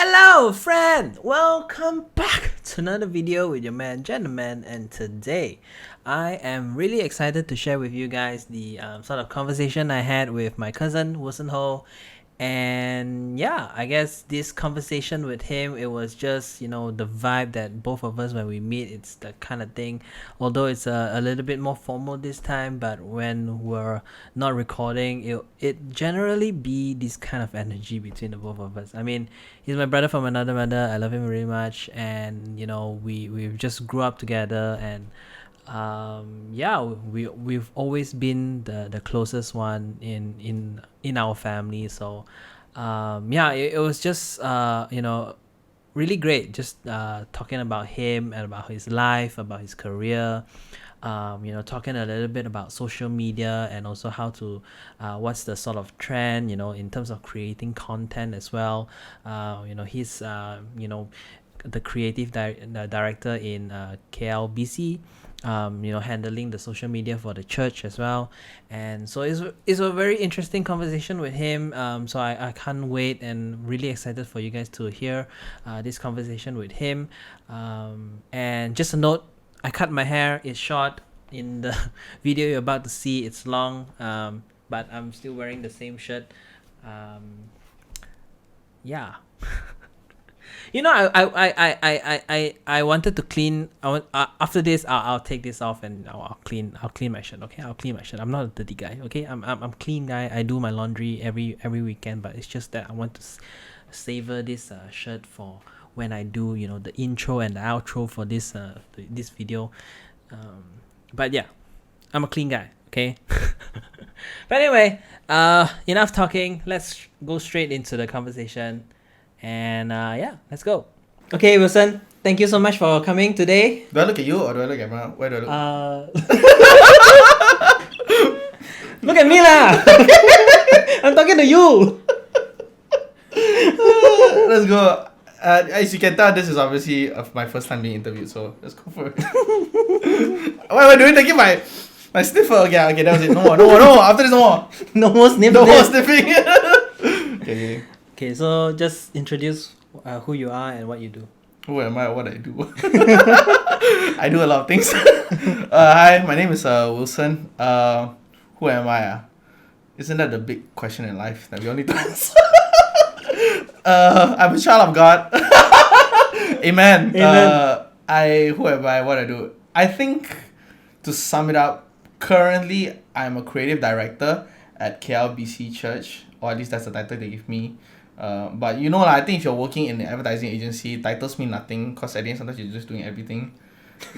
Hello, friend! Welcome back to another video with your man, Gentleman, and today I am really excited to share with you guys the sort of conversation I had with my cousin, Wilson Ho. And yeah, I guess this conversation with him, it was just, the vibe that both of us, when we meet, it's the kind of thing. Although it's a little bit more formal this time, but when we're not recording, it generally be this kind of energy between the both of us. I mean, he's my brother from another mother. I love him very much, and we've just grew up together, and yeah, we've always been the closest one in our family. So yeah, it was just really great, just talking about him and about his life, about his career. Talking a little bit about social media, and also how to what's the sort of trend, in terms of creating content as well. He's the creative director in KLBC, handling the social media for the church as well. And so it's a very interesting conversation with him. So I can't wait, and really excited for you guys to hear this conversation with him. And just a note, I cut my hair. It's short. In the video you're about to see, it's long. But I'm still wearing the same shirt. Yeah. I wanted to clean. After this, I'll take this off, and I'll clean my shirt. Okay, I'll clean my shirt. I'm not a dirty guy. Okay, I'm clean guy. I do my laundry every weekend, but it's just that I want to savor this shirt for when I do the intro and the outro for this this video. But yeah, I'm a clean guy. Okay. But anyway, enough talking. Let's go straight into the conversation. And yeah, let's go. Okay, Wilson, thank you so much for coming today. Do I look at you or do I look at my... Where do I look? Look at me lah. I'm talking to you. Let's go. As you can tell, this is obviously my first time being interviewed, so let's go for it. What am I doing? Taking my sniffer. Okay, that was it. No more. After this, no more. No more sniffing. No more sniffing. Okay. Okay, so just introduce who you are and what you do. Who am I? What I do? I do a lot of things. Hi, my name is Wilson. Who am I? Isn't that the big question in life that we all need to answer? I'm a child of God. Amen. Who am I? What I do? I think, to sum it up, currently I'm a creative director at KLBC Church, or at least that's the title they give me. But I think if you're working in an advertising agency, titles mean nothing, because at the end sometimes you're just doing everything,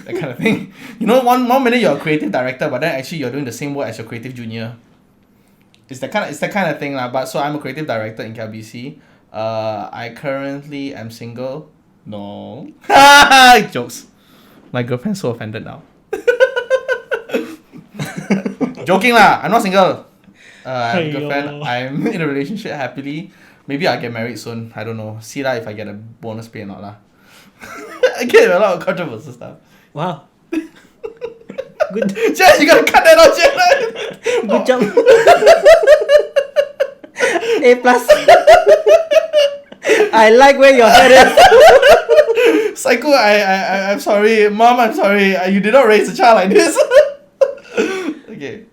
that kind of thing. One minute you're a creative director, but then actually you're doing the same work as your creative junior. It's that kind of thing lah. But so I'm a creative director in KLBC. I currently am single. No. Jokes. My girlfriend's so offended now. Joking lah. I'm not single. I have a girlfriend. I'm in a relationship happily. Maybe I'll get married soon. I don't know. See lah if I get a bonus pay or not lah. I get a lot of controversial stuff. Wow. Good. Jen, you gotta cut that out, Jen. Good job. A+. I like where your head is. Psycho, I'm sorry. Mom, I'm sorry. You did not raise a child like this. Okay.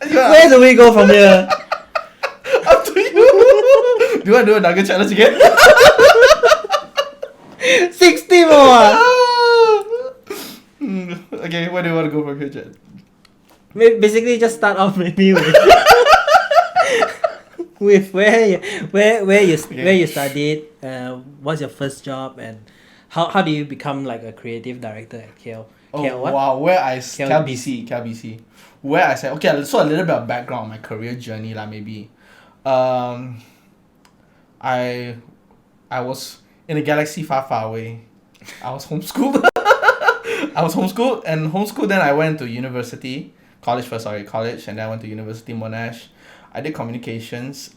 Where do we go from here? Up to you. Do you want to do a nugget challenge again? 60 more. Okay, where do you want to go from here, Jen? Basically, just start off maybe with where you studied, what's your first job, and how do you become like a creative director at KL? Wow, KLBC. Where I said, okay, so a little bit of background on my career journey lah, maybe. I was in a galaxy far, far away. I was homeschooled. And homeschooled, then I went to university. College, and then I went to University Monash. I did communications,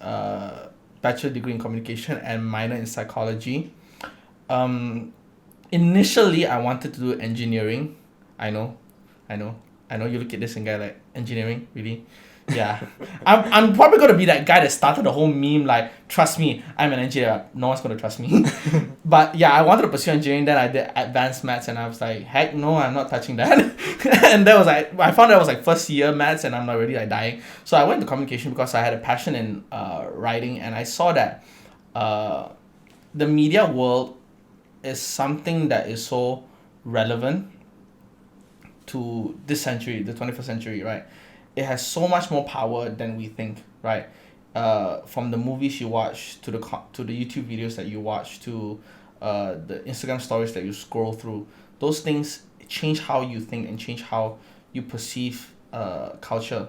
bachelor degree in communication and minor in psychology. Initially, I wanted to do engineering. I know. You look at this and guy like, engineering, really? Yeah, I'm probably gonna be that guy that started the whole meme like, trust me, I'm an engineer. No one's gonna trust me. But yeah, I wanted to pursue engineering. Then I did advanced maths, and I was like, heck no, I'm not touching that. And that was like, I found that was like first year maths, and I'm already like dying. So I went to communication because I had a passion in writing, and I saw that the media world is something that is so relevant to this century, the 21st century, right? It has so much more power than we think, right? From the movies you watch to to the YouTube videos that you watch to the Instagram stories that you scroll through, those things change how you think and change how you perceive culture,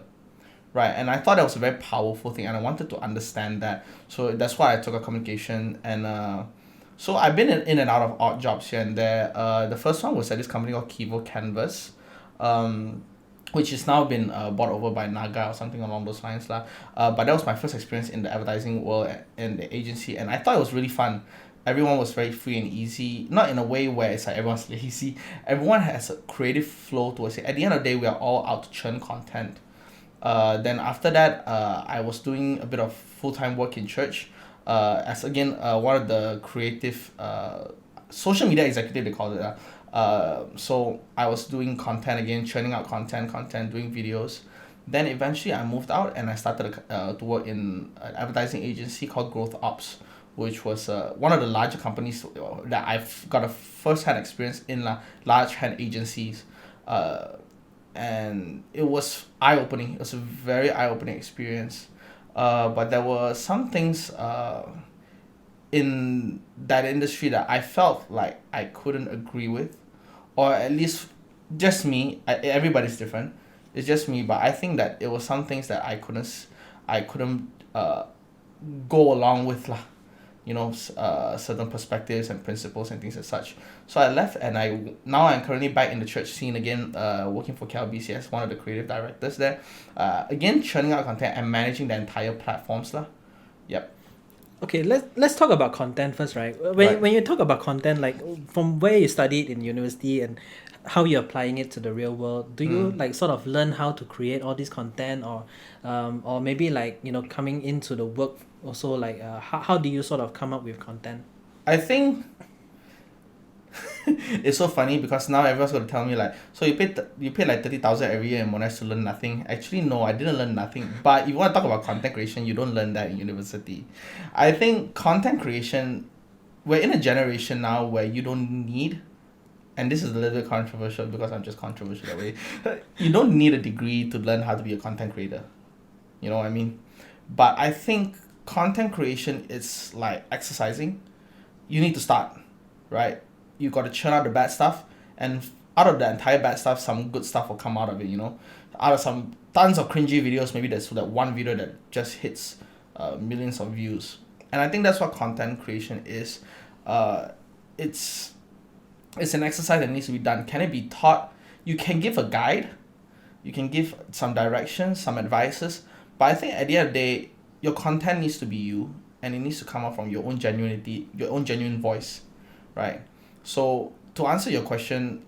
right? And I thought that was a very powerful thing, and I wanted to understand that. So that's why I took a communication, and so I've been in and out of odd jobs here and there. The first one was at this company called Kivo Canvas, um, which has now been bought over by Naga or something along those lines lah. But that was my first experience in the advertising world and the agency, and I thought it was really fun. Everyone was very free and easy, not in a way where it's like everyone's lazy. Everyone has a creative flow towards it. At the end of the day, we are all out to churn content. Then after that, I was doing a bit of full time work in church, as again one of the creative social media executive, they call it. So I was doing content again, churning out content, doing videos. Then eventually I moved out and I started to work in an advertising agency called Growth Ops, which was one of the larger companies that I've got a first hand experience in large hand agencies. And it was eye opening. It was a very eye opening experience. But there were some things in that industry that I felt like I couldn't agree with, or at least just me. Everybody's different. It's just me, but I think that it was some things that I couldn't go along with lah. Certain perspectives and principles and things as such. So I left, and I'm currently back in the church scene again, working for KLBC as one of the creative directors there. Again, churning out content and managing the entire platforms lah. Yep. Okay, let's talk about content first, right? When you talk about content, like from where you studied in university and how you're applying it to the real world, do you like sort of learn how to create all this content, or maybe like coming into the work also, like how do you sort of come up with content? I think it's so funny because now everyone's gonna tell me like, so you paid like 30,000 every year in Monash to learn nothing. Actually, no, I didn't learn nothing. But if you want to talk about content creation, you don't learn that in university. I think content creation, we're in a generation now where you don't need, and this is a little bit controversial because I'm just controversial that way. You don't need a degree to learn how to be a content creator. You know what I mean? But I think content creation is like exercising. You need to start, right? You got to churn out the bad stuff, and out of the entire bad stuff, some good stuff will come out of it. Out of some tons of cringy videos, maybe there's that one video that just hits millions of views. And I think that's what content creation is. It's an exercise that needs to be done. Can it be taught? You can give a guide, you can give some directions, some advices, but I think at the end of the day, your content needs to be you, and it needs to come out from your own genuinity, your own genuine voice, right? So to answer your question,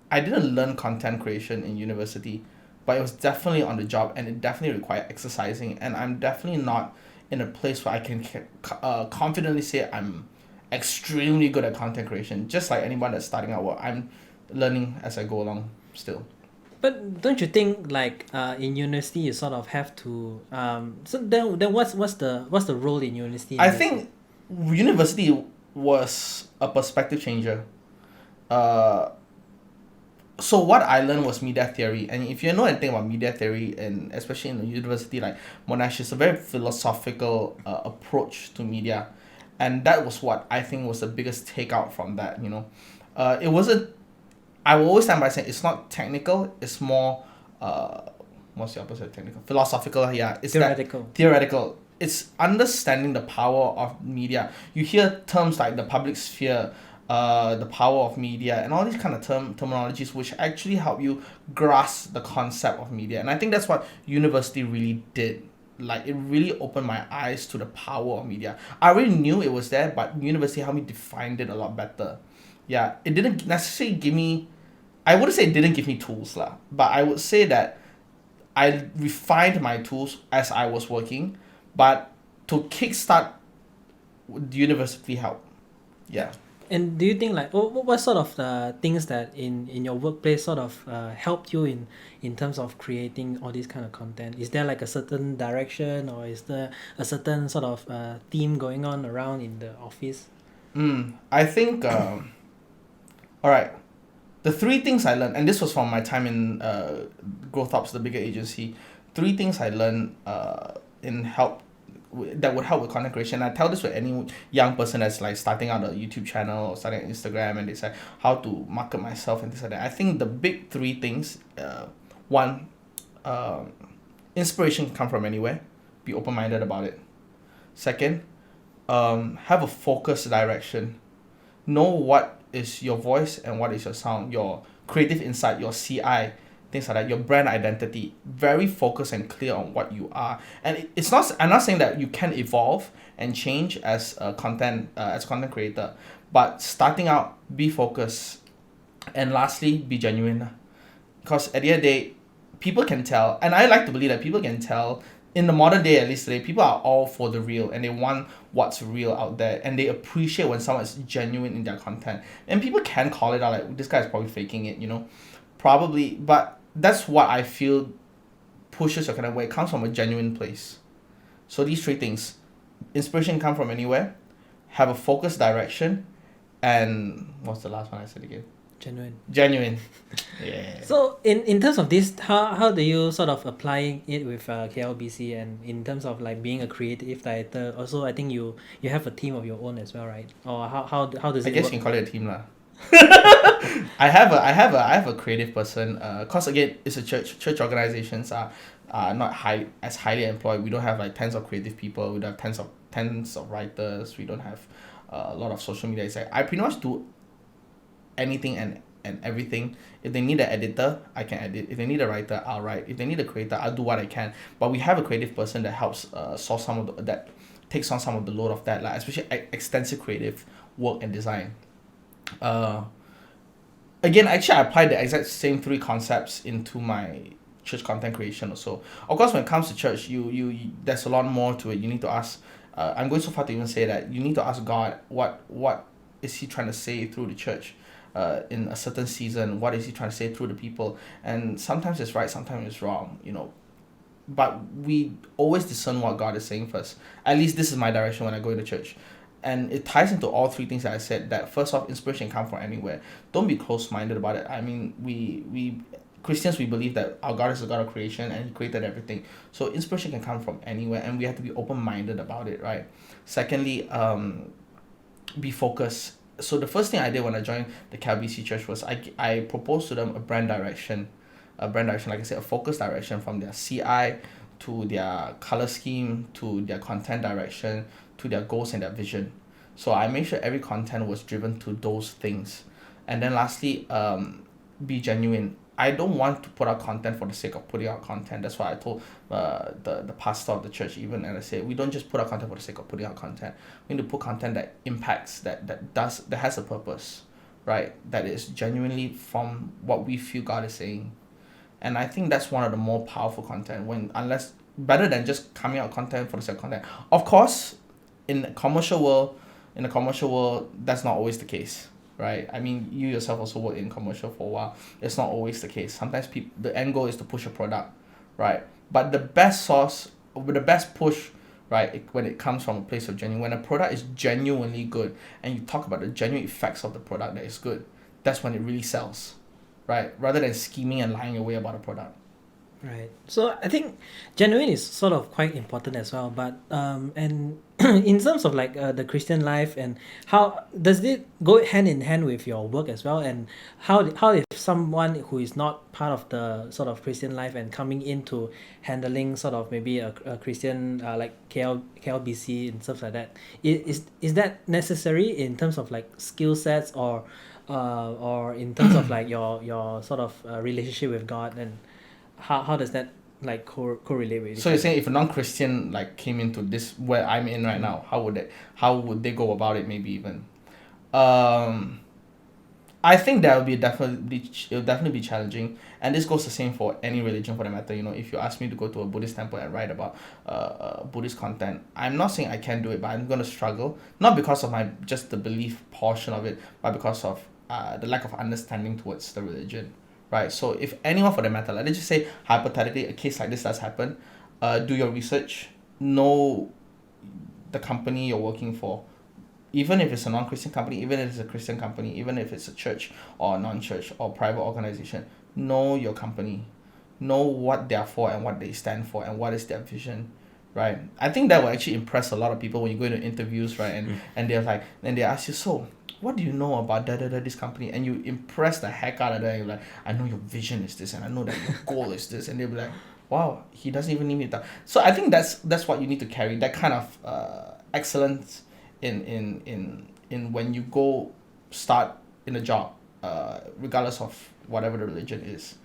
I didn't learn content creation in university, but it was definitely on the job, and it definitely required exercising, and I'm definitely not in a place where I can confidently say I'm extremely good at content creation. Just like anyone that's starting out, I'm learning as I go along still. But don't you think like in university you sort of have to so then what's the role in university? I think university was a perspective changer. So what I learned was media theory, and if you know anything about media theory, and especially in a university like Monash, it's a very philosophical approach to media, and that was what I think was the biggest takeout from that. It wasn't. I will always stand by saying it's not technical. It's more what's the opposite of technical? Philosophical. Yeah, it's theoretical. Theoretical. It's understanding the power of media. You hear terms like the public sphere, the power of media, and all these kind of terminologies which actually help you grasp the concept of media. And I think that's what university really did. Like, it really opened my eyes to the power of media. I already knew it was there, but university helped me define it a lot better. Yeah, it didn't necessarily give me, I wouldn't say it didn't give me tools lah, but I would say that I refined my tools as I was working, but to kickstart the university help. Yeah. And do you think like what sort of things that in your workplace sort of helped you in terms of creating all this kind of content? Is there like a certain direction, or is there a certain sort of theme going on around in the office? I think, all right, the three things I learned, and this was from my time in Growth Ops, the bigger agency. Three things I learned in help that would help with content creation. I tell this to any young person that's like starting out a YouTube channel or starting an Instagram, and they say how to market myself and things like that. I think the big three things. One, uh, inspiration can come from anywhere. Be open minded about it. Second, have a focused direction. Know what is your voice and what is your sound, your creative insight, your CI, things like that, your brand identity. Very focused and clear on what you are. And it's not. I'm not saying that you can evolve and change as a content creator, but starting out, be focused, and lastly, be genuine. Because at the end of the day, people can tell, and I like to believe that people can tell. In the modern day, at least today, people are all for the real, and they want what's real out there, and they appreciate when someone is genuine in their content. And people can call it out, like this guy's probably faking it, probably. But that's what I feel pushes your content, where it comes from a genuine place. So these three things: inspiration come from anywhere, have a focused direction, and what's the last one I said again? Genuine. Yeah. So in terms of this, how do you sort of applying it with KLBC, and in terms of like being a creative director? Also, I think you have a team of your own as well, right? Or how does I it guess work? you can call it a team lah. I have a creative person. Cause again, it's a church. Church organizations are not as highly employed. We don't have like tens of creative people. We don't have tens of writers. We don't have a lot of social media. It's like I pretty much do anything and everything. If they need an editor, I can edit. If they need a writer, I'll write. If they need a creator, I'll do what I can. But we have a creative person that helps solve some of that takes on some of the load of that, like especially extensive creative work and design. Uh, Again, actually, I applied the exact same three concepts into my church content creation also. Of course, when it comes to church, you there's a lot more to it. You need to ask. I'm going so far to even say that you need to ask God what is He trying to say through the church, in a certain season. What is He trying to say through the people? And sometimes it's right, sometimes it's wrong. But we always discern what God is saying first. At least this is my direction when I go into church. And it ties into all three things that I said, that first off, inspiration can come from anywhere. Don't be close-minded about it. I mean, we Christians, we believe that our God is a God of creation and He created everything. So inspiration can come from anywhere, and we have to be open-minded about it, right? Secondly, be focused. So the first thing I did when I joined the KLBC church was I proposed to them a brand direction, like I said, a focus direction, from their CI to their color scheme to their content direction to their goals and their vision. So I made sure every content was driven to those things. And then lastly, be genuine. I don't want to put out content for the sake of putting out content. That's why I told the pastor of the church even, and I said, we don't just put out content for the sake of putting out content. We need to put content that impacts, that has a purpose, right? That is genuinely from what we feel God is saying. And I think that's one of the more powerful content, unless better than just coming out content for the sake of content. Of course, in the commercial world, that's not always the case, right? I mean, you yourself also work in commercial for a while. It's not always the case. Sometimes the end goal is to push a product, right? But the best push, right, when it comes from a place of genuine, when a product is genuinely good, and you talk about the genuine effects of the product that is good, that's when it really sells, right? Rather than scheming and lying away about a product. Right. So I think genuine is sort of quite important as well. But and in terms of like the Christian life, and how does it go hand in hand with your work as well? And how if someone who is not part of the sort of Christian life and coming into handling sort of maybe a Christian like KLBC and stuff like that, is that necessary in terms of like skill sets, or in terms of like your sort of relationship with God, and how does that like correlate with? So you're saying if a non-Christian like came into this where I'm in right now, how would they go about it? Maybe even, I think that will be it'll definitely be challenging, and this goes the same for any religion for that matter. You know, if you ask me to go to a Buddhist temple and write about Buddhist content, I'm not saying I can't do it, but I'm gonna struggle, not because of my just the belief portion of it, but because of the lack of understanding towards the religion, right? So if anyone for that matter, like, let's just say hypothetically a case like this does happen, do your research, know the company you're working for, even if it's a non-Christian company, even if it's a Christian company, even if it's a church or a non-church or private organization, know your company, know what they're for and what they stand for and what is their vision, right? I think that will actually impress a lot of people when you go into interviews, right? And they're like, and they ask you, so what do you know about this company? And you impress the heck out of them. You're like, I know your vision is this, and I know that your goal is this, and they'll be like, wow, he doesn't even need me to talk. So I think that's what you need to carry, that kind of excellence in when you go start in a job, regardless of whatever the religion is.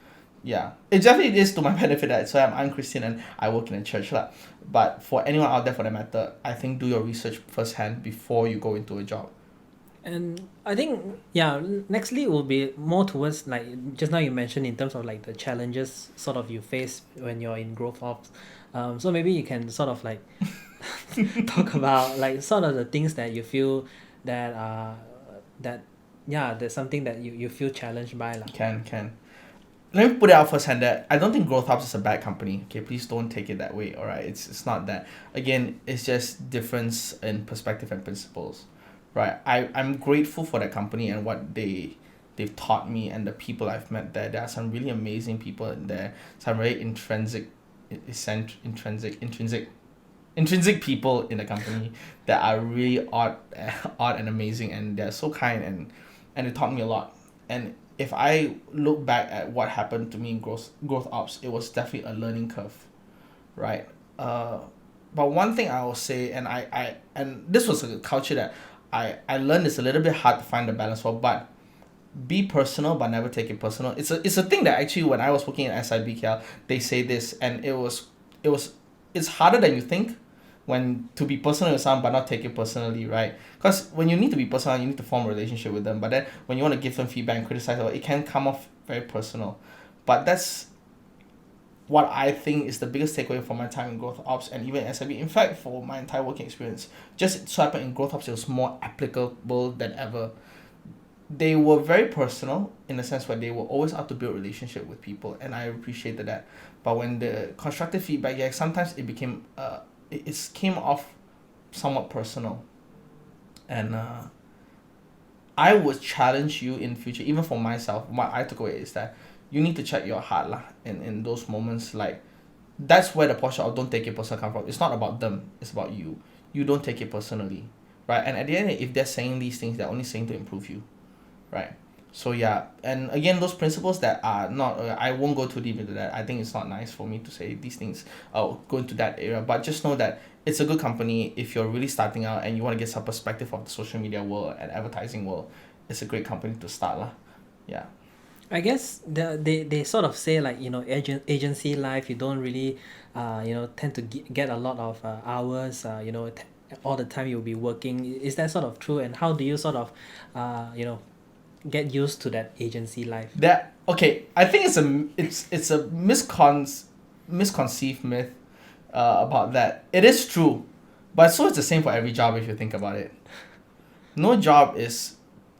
Yeah, it definitely is to my benefit that so I'm Christian and I work in a church lah. But for anyone out there for that matter, I think do your research firsthand before you go into a job. And I think, yeah, nextly will be more towards, like just now you mentioned, in terms of like the challenges sort of you face when you're in growth ops. So maybe you can sort of like talk about like sort of the things that you feel that that yeah, there's something that you feel challenged by lah. Can. Let me put it out firsthand that I don't think Growth Hubs is a bad company. Okay, please don't take it that way. Alright, it's not that. Again, it's just difference in perspective and principles. Right. I'm grateful for that company and what they've taught me and the people I've met there. There are some really amazing people in there. Some very intrinsic people in the company that are really odd and amazing, and they're so kind and it taught me a lot. And if I look back at what happened to me in growth ops, it was definitely a learning curve, right? But one thing I will say, and this was a culture that I learned it's a little bit hard to find the balance for, but be personal but never take it personal. It's a thing that actually when I was working at SIBKL, they say this, and it's harder than you think when to be personal with someone but not take it personally, right? Because when you need to be personal, you need to form a relationship with them, but then when you want to give them feedback and criticize, it can come off very personal. But that's what I think is the biggest takeaway from my time in growth ops and even SIB. In fact, for my entire working experience, just so happened in growth ops, it was more applicable than ever. They were very personal in the sense where they were always out to build relationship with people, and I appreciated that. But when the constructive feedback, yeah, sometimes it became it came off somewhat personal, and I would challenge you in future, even for myself. What I took away is that you need to check your heart lah in those moments. Like, that's where the posture of don't take it personal come from. It's not about them, it's about you. You don't take it personally, right? And at the end, if they're saying these things, they're only saying to improve you, right? So yeah, and again, those principles that are not I won't go too deep into that. I think it's not nice for me to say these things, go into that area, but just know that it's a good company. If you're really starting out and you want to get some perspective of the social media world and advertising world, it's a great company to start lah. Yeah. I guess they sort of say, like, you know, agency life, you don't really tend to get a lot of hours, all the time you'll be working. Is that sort of true? And how do you sort of get used to that agency life? I think it's a misconceived myth about that. It is true, but so it's the same for every job if you think about it. No job is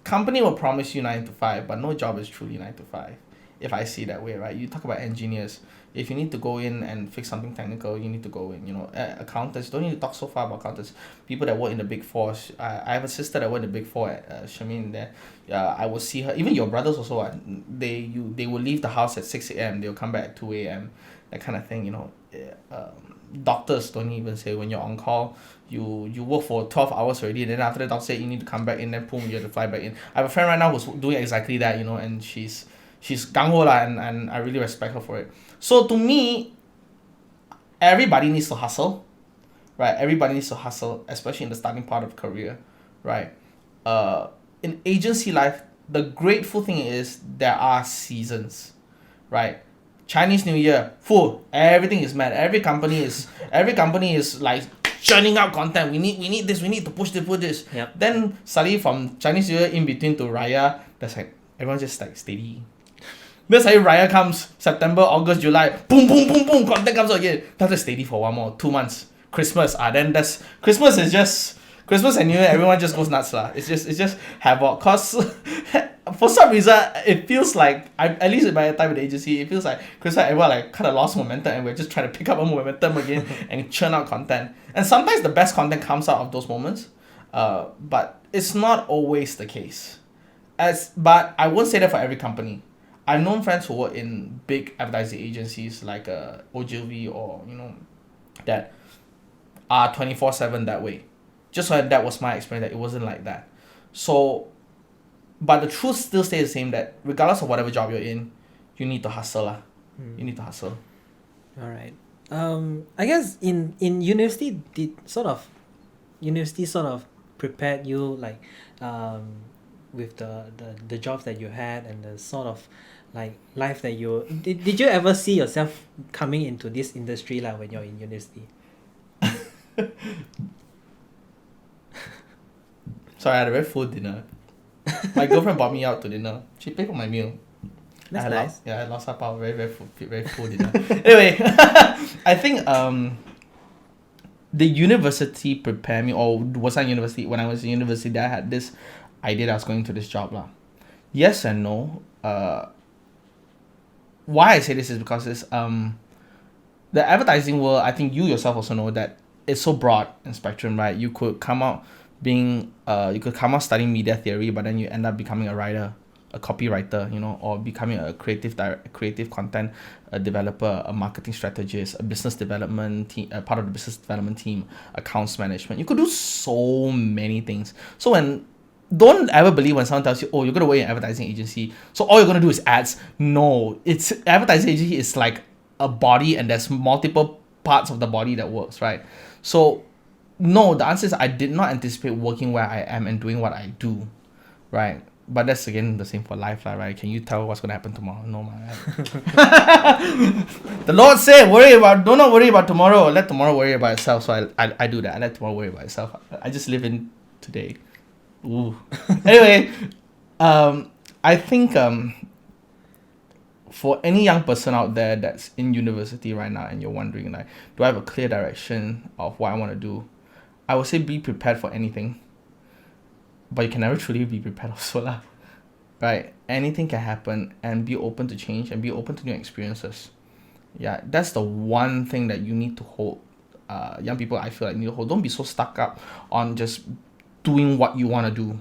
company will promise you 9 to 5, but no job is truly 9 to 5. If I see it that way, right? You talk about engineers. If you need to go in and fix something technical, you need to go in. You know, accountants, don't need to talk so far about accountants. People that work in the Big Four. I have a sister that worked in the Big Four at Shamin there. I will see her. Even your brothers also. They will leave the house at 6 a.m. They'll come back at 2 a.m. That kind of thing. You know, doctors don't even say when you're on call. You work for 12 hours already, and then after the doctor say you need to come back in, then boom, you have to fly back in. I have a friend right now who's doing exactly that, you know, and she's gung-ho lah, and I really respect her for it. So to me, everybody needs to hustle, right? Everybody needs to hustle, especially in the starting part of career, right? In agency life, the grateful thing is there are seasons, right? Chinese New Year, full, everything is mad. Every company is like churning out content. We need this, we need to push this. Yep. Then suddenly from Chinese New Year in between to Raya, there's like everyone's just like steady. Then suddenly Raya comes, September, August, July, boom, boom, boom, boom, content comes out again. That's just steady for 2 months. Christmas, then that's Christmas is just Christmas and New Year. Everyone just goes nuts lah. It's just havoc. Cause for some reason it feels like at least by the time in the agency, it feels like Christmas everyone like kind of lost momentum and we're just trying to pick up a momentum again and churn out content. And sometimes the best content comes out of those moments, but it's not always the case. But I won't say that for every company. I've known friends who work in big advertising agencies like Ogilvy or that are 24/7 that way. Just so that was my experience, that it wasn't like that. So, but the truth still stays the same, that regardless of whatever job you're in, you need to hustle lah. You need to hustle. All right. I guess in university, university sort of prepared you like with the jobs that you had and the sort of like life that you did you ever see yourself coming into this industry like when you're in university? Sorry, I had a very full dinner. My girlfriend brought me out to dinner. She paid for my meal. That's nice. I lost up out very full dinner. Anyway, I think the university prepared me, or was I in university? When I was in university, I had this idea that I was going to this job lah. Yes and no. Why I say this is because it's the advertising world. I think you yourself also know that it's so broad in spectrum, right? You could come out studying media theory, but then you end up becoming a writer, a copywriter, or becoming a creative content developer, a marketing strategist, a business development team, part of the business development team, accounts management. You could do so many things. So don't ever believe when someone tells you, oh, you're going to work in an advertising agency, so all you're going to do is ads. No, it's advertising agency is like a body and there's multiple parts of the body that works, right? So no, the answer is I did not anticipate working where I am and doing what I do, right? But that's again the same for life, right? Can you tell what's going to happen tomorrow? No, man. The Lord said, do not worry about tomorrow. Let tomorrow worry about itself. So I do that. I let tomorrow worry about itself. I just live in today. Ooh. Anyway, I think for any young person out there that's in university right now and you're wondering like, do I have a clear direction of what I want to do? I would say be prepared for anything, but you can never truly be prepared also lah, right? Anything can happen, and be open to change and be open to new experiences. Yeah, that's the one thing that you need to hold. Young people, I feel like need to hold. Don't be so stuck up on just doing what you want to do.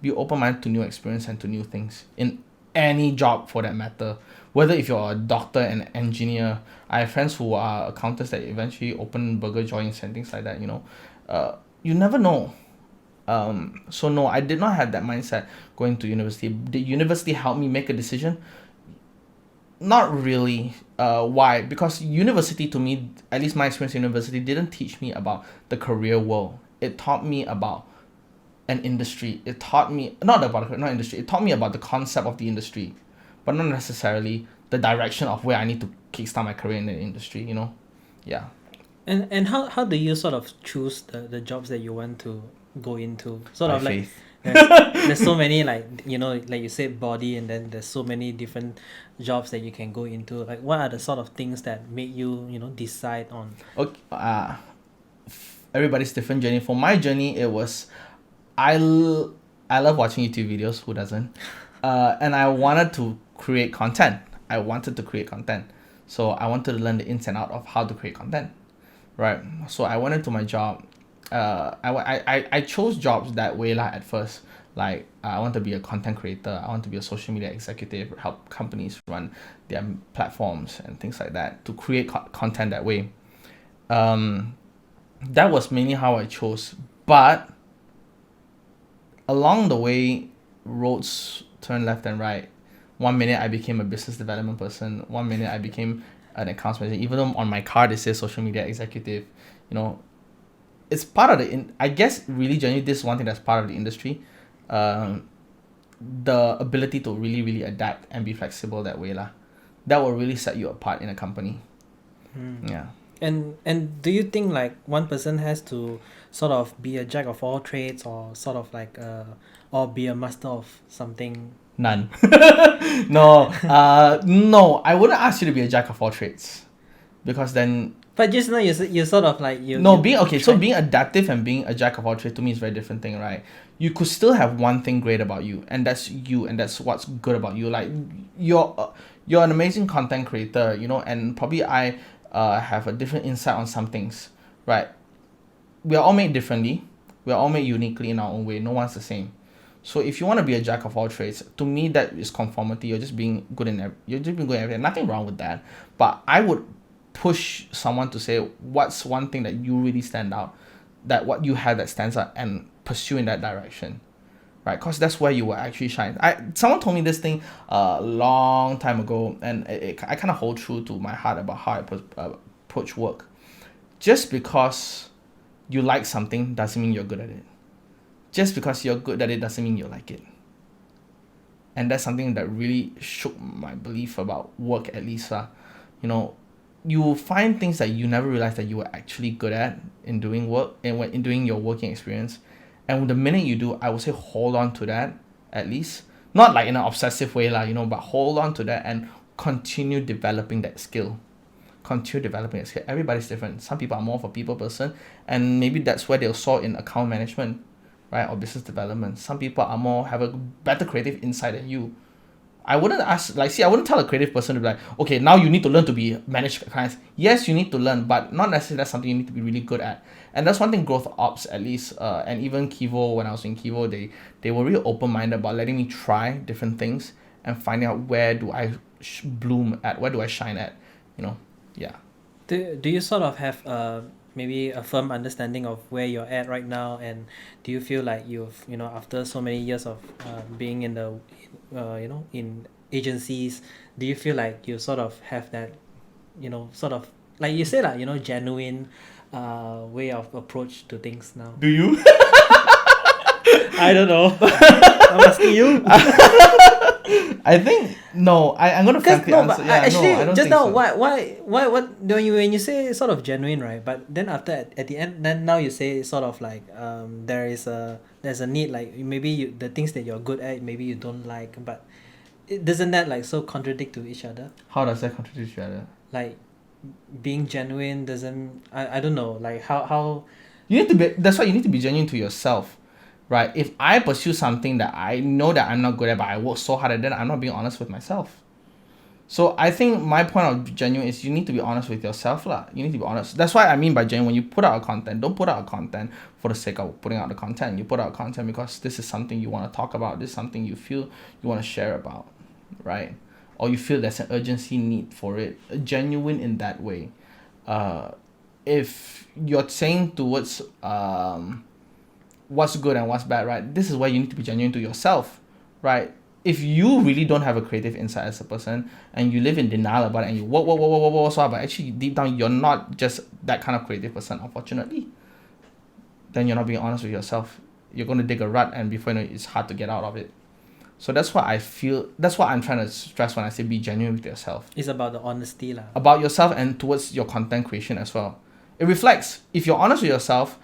Be open-minded to new experience and to new things in any job for that matter. Whether if you're a doctor and engineer, I have friends who are accountants that eventually open burger joints and things like that. You never know. So no, I did not have that mindset going to university. Did university help me make a decision? Not really. Why? Because university, to me, at least my experience in university, didn't teach me about the career world. It taught me about an industry. It taught me it taught me about the concept of the industry, but not necessarily the direction of where I need to kickstart my career in the industry. Yeah. And how do you sort of choose the jobs that you want to go into? Sort By of like faith. there's so many like like you said body, and then there's so many different jobs that you can go into. Like what are the sort of things that make you decide on? Okay. Everybody's different journey. For my journey, it was I love watching YouTube videos. Who doesn't? And I wanted to create content. So I wanted to learn the ins and out of how to create content. Right. So I went into my job. I chose jobs that way lah at first. Like I want to be a content creator. I want to be a social media executive. Help companies run their platforms and things like that to create content that way. That was mainly how I chose. But along the way, roads turn left and right. 1 minute I became a business development person. 1 minute I became an accounts manager. Even though on my card it says social media executive, it's part of I guess really genuinely this is one thing that's part of the industry. The ability to really, really adapt and be flexible that way lah. That will really set you apart in a company. Yeah. And do you think like one person has to sort of be a jack of all trades, or sort of like or be a master of something None. No, I wouldn't ask you to be a jack of all trades, because then But just now you sort of like you. no you being okay. So try- being adaptive and being a jack of all trades to me is a very different thing, right? You could still have one thing great about you, and that's you, and that's what's good about you. Like you're an amazing content creator, you know, and probably I have a different insight on some things, right? We are all made differently. We are all made uniquely in our own way. No one's the same. So if you want to be a jack of all trades, to me that is conformity. You're just being good you're just being good in everything. Nothing wrong with that. But I would push someone to say what's one thing that you really stand out, that what you have that stands out, and pursue in that direction, right? Because that's where you will actually shine. Someone told me this thing a long time ago, and I kind of hold true to my heart about how I approach work. Just because you like something doesn't mean you're good at it. Just because you're good at it doesn't mean you like it. And that's something that really shook my belief about work, at least. You know, you will find things that you never realized that you were actually good at in doing work and when in doing your working experience. And the minute you do, I would say hold on to that, at least. Not like in an obsessive way, you know, but hold on to that and continue developing that skill. Continue developing that skill. Everybody's different. Some people are more of a people person, and maybe that's where they'll soar in account management, right, or business development. Some people are more have a better creative insight than you. I wouldn't I wouldn't tell a creative person to be like, okay, now you need to learn to be manage clients. Yes, you need to learn, but not necessarily that's something you need to be really good at. And that's one thing growth ops, at least, and even Kivo, when I was in Kivo, they were really open minded about letting me try different things and finding out where do I bloom at, where do I shine at, you know, yeah. do you sort of have maybe a firm understanding of where you're at right now, and do you feel like you've after so many years of being in the in agencies, do you feel like you sort of have that sort of like you said genuine way of approach to things now? Do you? I don't know. I'm asking you. I think no. I'm gonna frankly No, but answer. Yeah, actually, no, I don't just think now, so. why, what? When you say sort of genuine, right? But then after at the end, then now you say sort of like there's a need, like maybe the things that you're good at, maybe you don't like, but doesn't that like so contradict to each other? How does that contradict each other? Like being genuine doesn't, I don't know, like how You need to be. That's why you need to be genuine to yourself, right? If I pursue something that I know that I'm not good at, but I work so hard at it, I'm not being honest with myself. So I think my point of genuine is you need to be honest with yourself, lah. You need to be honest. That's what I mean by genuine. When you put out a content, don't put out a content for the sake of putting out the content. You put out content because this is something you want to talk about. This is something you feel you want to share about, right? Or you feel there's an urgency need for it. Genuine in that way. If you're saying towards what's good and what's bad, right? This is where you need to be genuine to yourself, right? If you really don't have a creative insight as a person and you live in denial about it and you work so hard, but actually deep down you're not just that kind of creative person, unfortunately, then you're not being honest with yourself. You're going to dig a rut, and before you know it, it's hard to get out of it. So that's what I feel. That's what I'm trying to stress when I say be genuine with yourself. it's about the honesty lah. About yourself and towards your content creation as well. It reflects, if you're honest with yourself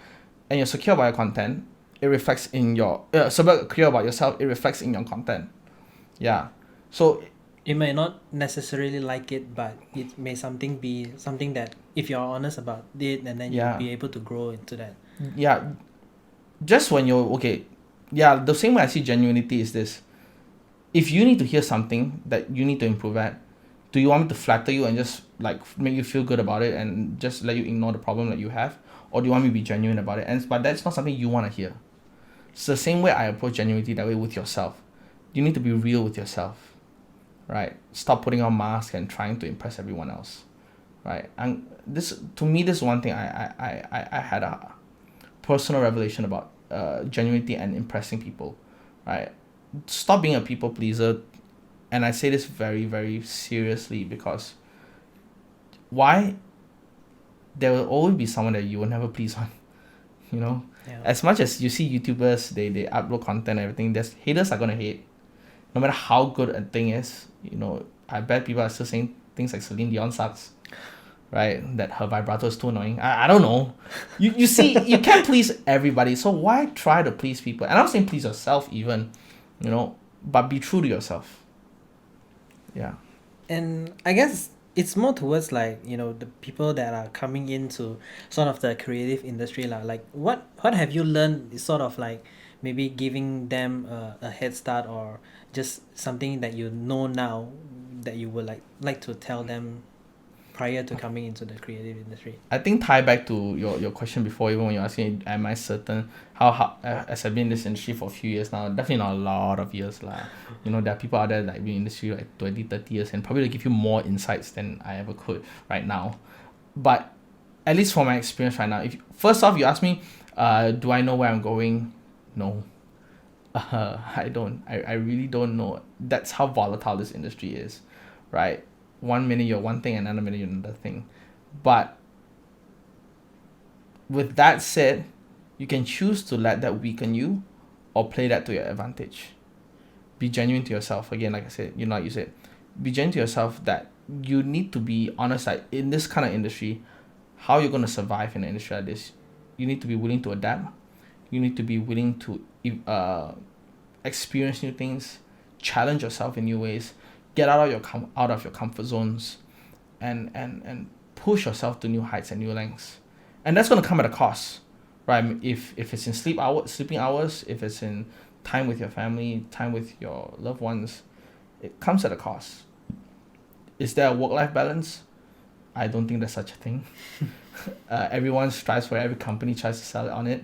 and you're secure about your content, it reflects in your secure about yourself, it reflects in your content. Yeah. So You may not necessarily like it, but it may be something that if you're honest about it, and then Yeah. you'll be able to grow into that. yeah, just when you're okay, yeah, the same way I see genuinity is this. If you need to hear something that you need to improve at, do you want me to flatter you and just like make you feel good about it and just let you ignore the problem that you have? Or do you want me to be genuine about it? But that's not something you want to hear. It's the same way I approach genuinity, that way with yourself. You need to be real with yourself, right? Stop putting on masks and trying to impress everyone else, right? And this, to me, this is one thing I had a personal revelation about genuinity and impressing people, right? Stop being a people pleaser. And I say this very, very seriously, because why? There will always be someone that you will never please on, you know? Yeah. As much as you see YouTubers, they upload content and everything, there's haters are gonna hate. No matter how good a thing is, you know, I bet people are still saying things like Celine Dion sucks, right? That her vibrato is too annoying. I don't know. You see, you can't please everybody, so why try to please people? And I'm not saying please yourself even, you know. but be true to yourself. Yeah. And I guess it's more towards like, you know, the people that are coming into sort of the creative industry lah. Like what have you learned is sort of like maybe giving them a head start, or just something that you know now that you would like to tell them prior to coming into the creative industry. I think tie back to your question before, even when you're asking, am I certain how as I've been in this industry for a few years now, definitely not a lot of years lah. You know, there are people out there like been in the industry like 20, 30 years, and probably give you more insights than I ever could right now. But at least from my experience right now, if first off you ask me, do I know where I'm going? No. I don't. I really don't know. That's how volatile this industry is, right? 1 minute you're one thing, another minute you're another thing. But with that said, you can choose to let that weaken you or play that to your advantage. Be genuine to yourself. Again, like I said, you said, be genuine to yourself that you need to be honest, like in this kind of industry, how you're going to survive in an industry like this. You need to be willing to adapt. You need to be willing to experience new things, challenge yourself in new ways, get out of your comfort zones, and push yourself to new heights and new lengths. And that's going to come at a cost, right? If it's in sleeping hours, if it's in time with your family, time with your loved ones, it comes at a cost. Is there a work-life balance? I don't think there's such a thing. Everyone strives for it. Every company tries to sell it on it.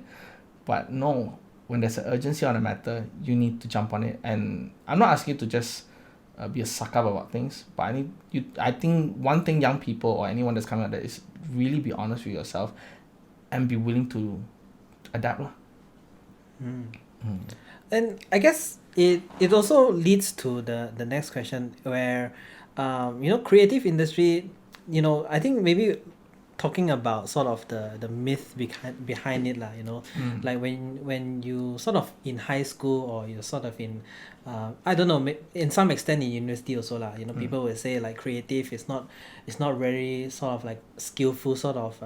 But no, when there's an urgency on a matter, you need to jump on it. And I'm not asking you to just be a suck up about things, but I think one thing young people or anyone that's coming out there is really be honest with yourself and be willing to adapt lah. And I guess it also leads to the next question where creative industry, I think maybe talking about sort of the myth behind it lah, like when you sort of in high school, or you're sort of in I don't know, in some extent in university also lah, people will say like creative is not very sort of like skillful sort of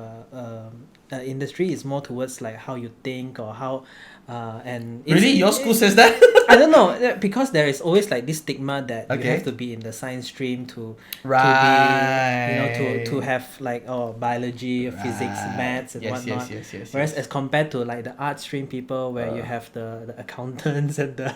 industry. Is more towards like how you think, or how and really your school says that. I don't know, because there is always like this stigma that you Okay. have to be in the science stream to Right. be to have like biology, physics, maths and whatnot. Yes. Whereas as compared to like the art stream people, where you have the accountants and the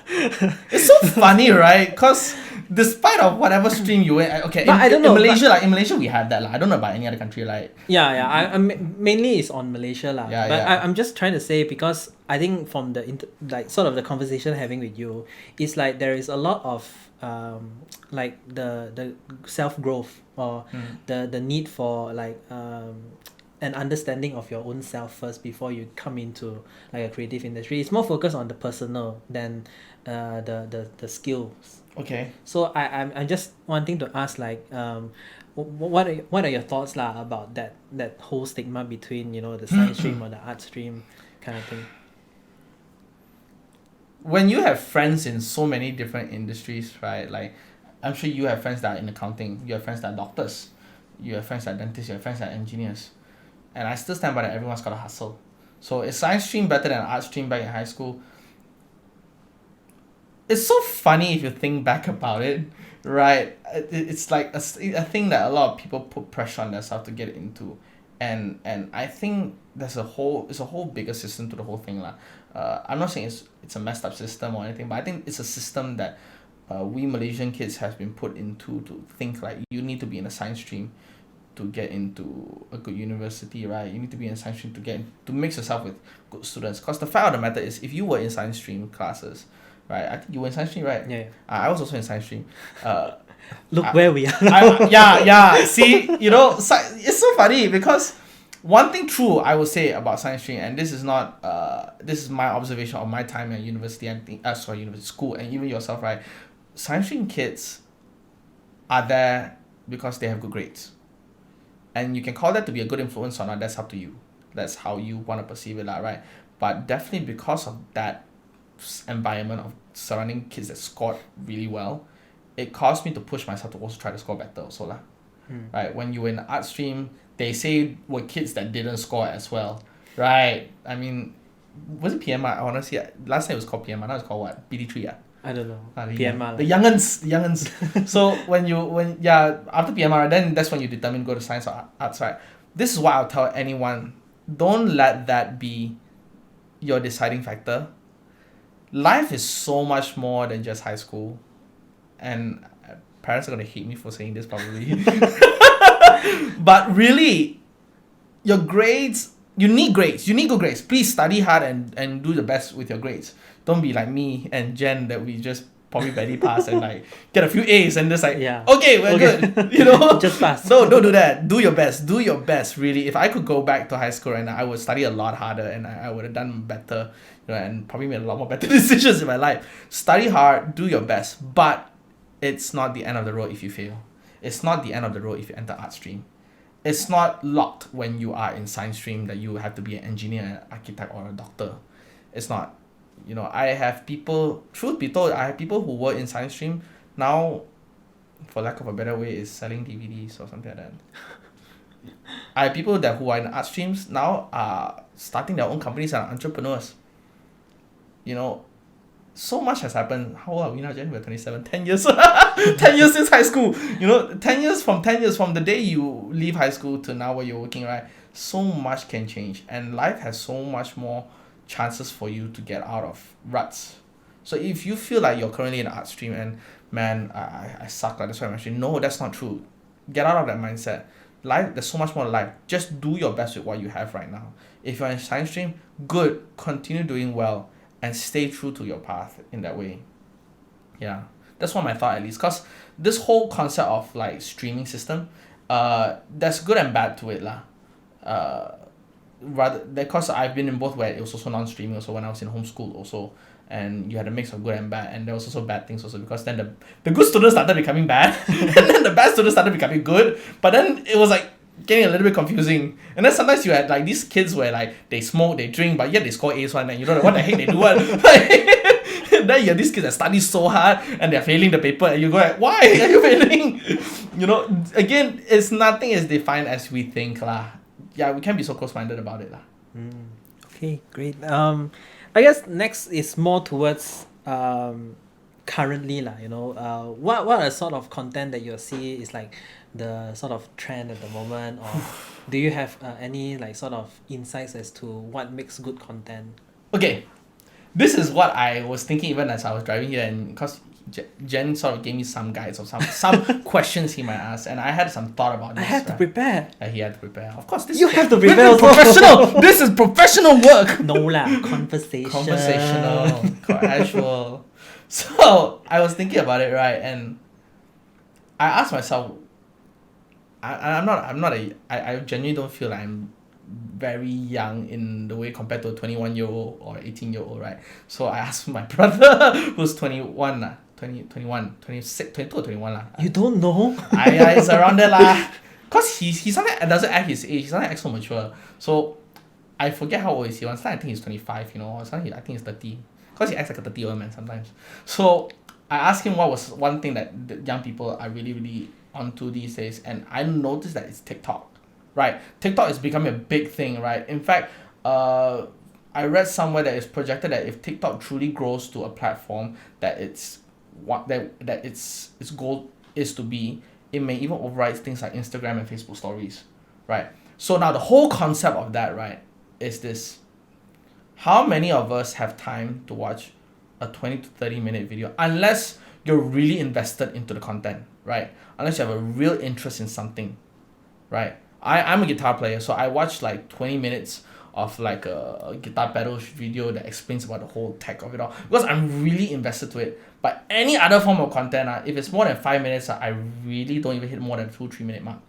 It's so funny, right? Because despite of whatever stream you in, okay, But I don't know, in Malaysia, in Malaysia we have that lah. I don't know about any other country, like. I mainly it's on Malaysia lah. Yeah, but yeah. I'm just trying to say, because I think from the like sort of the conversation having with you, it's like there is a lot of like the self growth, or the need for like an understanding of your own self first before you come into like a creative industry. It's more focused on the personal than the skills. Okay. So I'm just wanting to ask, like, what are your thoughts lah about that whole stigma between the science stream or the art stream kind of thing? When you have friends in so many different industries, right? Like, I'm sure you have friends that are in accounting, you have friends that are doctors, you have friends that are dentists, you have friends that are engineers, and I still stand by that. Everyone's got to hustle. So is science stream better than art stream back in high school? It's so funny if you think back about it, right? It's like a thing that a lot of people put pressure on themselves to get into, and I think it's a whole bigger system to the whole thing lah. I'm not saying it's a messed up system or anything, but I think it's a system that we Malaysian kids has been put into, to think like you need to be in a science stream to get into a good university, right? You need to be in a science stream to mix yourself with good students. Because the fact of the matter is, if you were in science stream classes, right? I think you were in science stream, right? Yeah. I was also in science stream. Look where we are now. Yeah. See, it's so funny because one thing true I would say about science stream, and this is not this is my observation of my time at university and university school, and even yourself, right? Science stream kids are there because they have good grades, and you can call that to be a good influence or not. That's up to you. That's how you want to perceive it, right? But definitely because of that environment of surrounding kids that scored really well, it caused me to push myself to also try to score better also lah. Right? When you were in art stream, they say were kids that didn't score as well, right? I mean, was it PMR? Honestly, last time it was called PMR. Now it's called what? BD3. I don't know. The PMR. The youngins. So after PMR, then that's when you determine go to science or arts, right? This is what I'll tell anyone: don't let that be your deciding factor. Life is so much more than just high school, and parents are gonna hate me for saying this probably, but really, your grades. You need grades. You need good grades. Please study hard and do the best with your grades. Don't be like me and Jen that we just probably barely pass and like get a few A's and just like okay, we're good. You know? Just pass. No, don't do that. Do your best. Do your best, really. If I could go back to high school right now, I would study a lot harder and I would have done better, and probably made a lot more better decisions in my life. Study hard, do your best, but it's not the end of the road if you fail. It's not the end of the road if you enter art stream. It's not locked when you are in science stream that you have to be an engineer, an architect, or a doctor. It's not. I have people, truth be told, I have people who work in science stream now, for lack of a better way, is selling DVDs or something like that. I have people who are in art streams now are starting their own companies and are entrepreneurs. So much has happened. How old are we now, Jen? We're 27. 10 years. 10 years since high school. 10 years from the day you leave high school to now where you're working, right? So much can change. And life has so much more chances for you to get out of ruts. So if you feel like you're currently in the art stream and, man, I suck, that's why I'm actually... No, that's not true. Get out of that mindset. Life, there's so much more to life. Just do your best with what you have right now. If you're in science stream, good. Continue doing well. And stay true to your path in that way. Yeah, that's what my thought at least. Because this whole concept of like streaming system, there's good and bad to it lah. Rather because I've been in both where it was also non-streaming also when I was in homeschool also, and you had a mix of good and bad, and there was also bad things also because then the good students started becoming bad, and then the bad students started becoming good. But then it was like getting a little bit confusing. And then sometimes you had like these kids where like they smoke, they drink, but yet they score A's one and you don't know what the heck they do one. Then you have these kids that study so hard and they're failing the paper and you go like, why are you failing? Again, it's nothing as defined as we think lah. Yeah, we can't be so close-minded about it lah. Okay, great. I guess next is more towards currently lah. What are the sort of content that you see is like the sort of trend at the moment, or do you have any like sort of insights as to what makes good content? Okay, this is what I was thinking even as I was driving here, and because Jen sort of gave me some guides or some questions he might ask, and I had some thought about this. I had to prepare. He had to prepare. Of course, this you have to prepare. This is professional. This is professional work. No lah, conversational, casual. So I was thinking about it, right, and I asked myself. I genuinely don't feel like I'm very young in the way compared to a 21-year-old or 18-year-old, right? So I asked my brother who's 21, 21, 26, 22 or 21 lah. You don't know? It's around there lah. Cause he sometimes doesn't act his age. He sometimes acts so mature. So I forget how old is he. One time I think he's 25, or sometimes I think he's 30. Cause he acts like a 30-year-old man sometimes. So I asked him what was one thing that the young people are really, really onto these days, and I noticed that it's TikTok, right? TikTok is becoming a big thing, right? In fact, I read somewhere that it's projected that if TikTok truly grows to a platform that its goal is to be, it may even override things like Instagram and Facebook stories, right? So now the whole concept of that, right, is this: how many of us have time to watch a 20 to 30-minute video unless you're really invested into the content, right? Unless you have a real interest in something, right? I'm a guitar player, so I watch like 20 minutes of like a guitar pedal video that explains about the whole tech of it all because I'm really invested to it. But any other form of content, if it's more than 5 minutes, I really don't even hit more than 2-3 minute mark,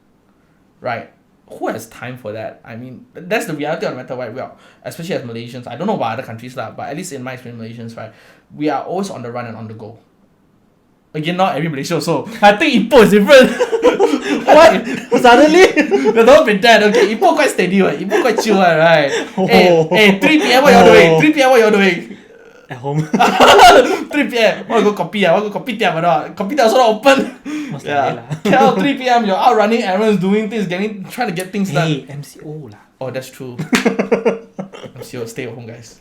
right? Who has time for that? I mean, that's the reality of the matter, right? We are, especially as Malaysians, I don't know about other countries lah, but at least in my experience, Malaysians, right, we are always on the run and on the go. Again, not every Malaysian also. I think Ipoh is different. What? Suddenly? Don't pretend. Okay, Ipoh quite steady, right? Ipoh quite chill, right? Hey, 3 p.m. what you doing? 3 p.m. what you doing? At home. 3 p.m. Want to go copy? Want to go copy tiam or not? Copy tiam also not open. Yeah. 3 p.m. You're out running errands, doing things, trying to get things done. Hey, MCO lah. Oh, that's true. I'm still stay at home, guys.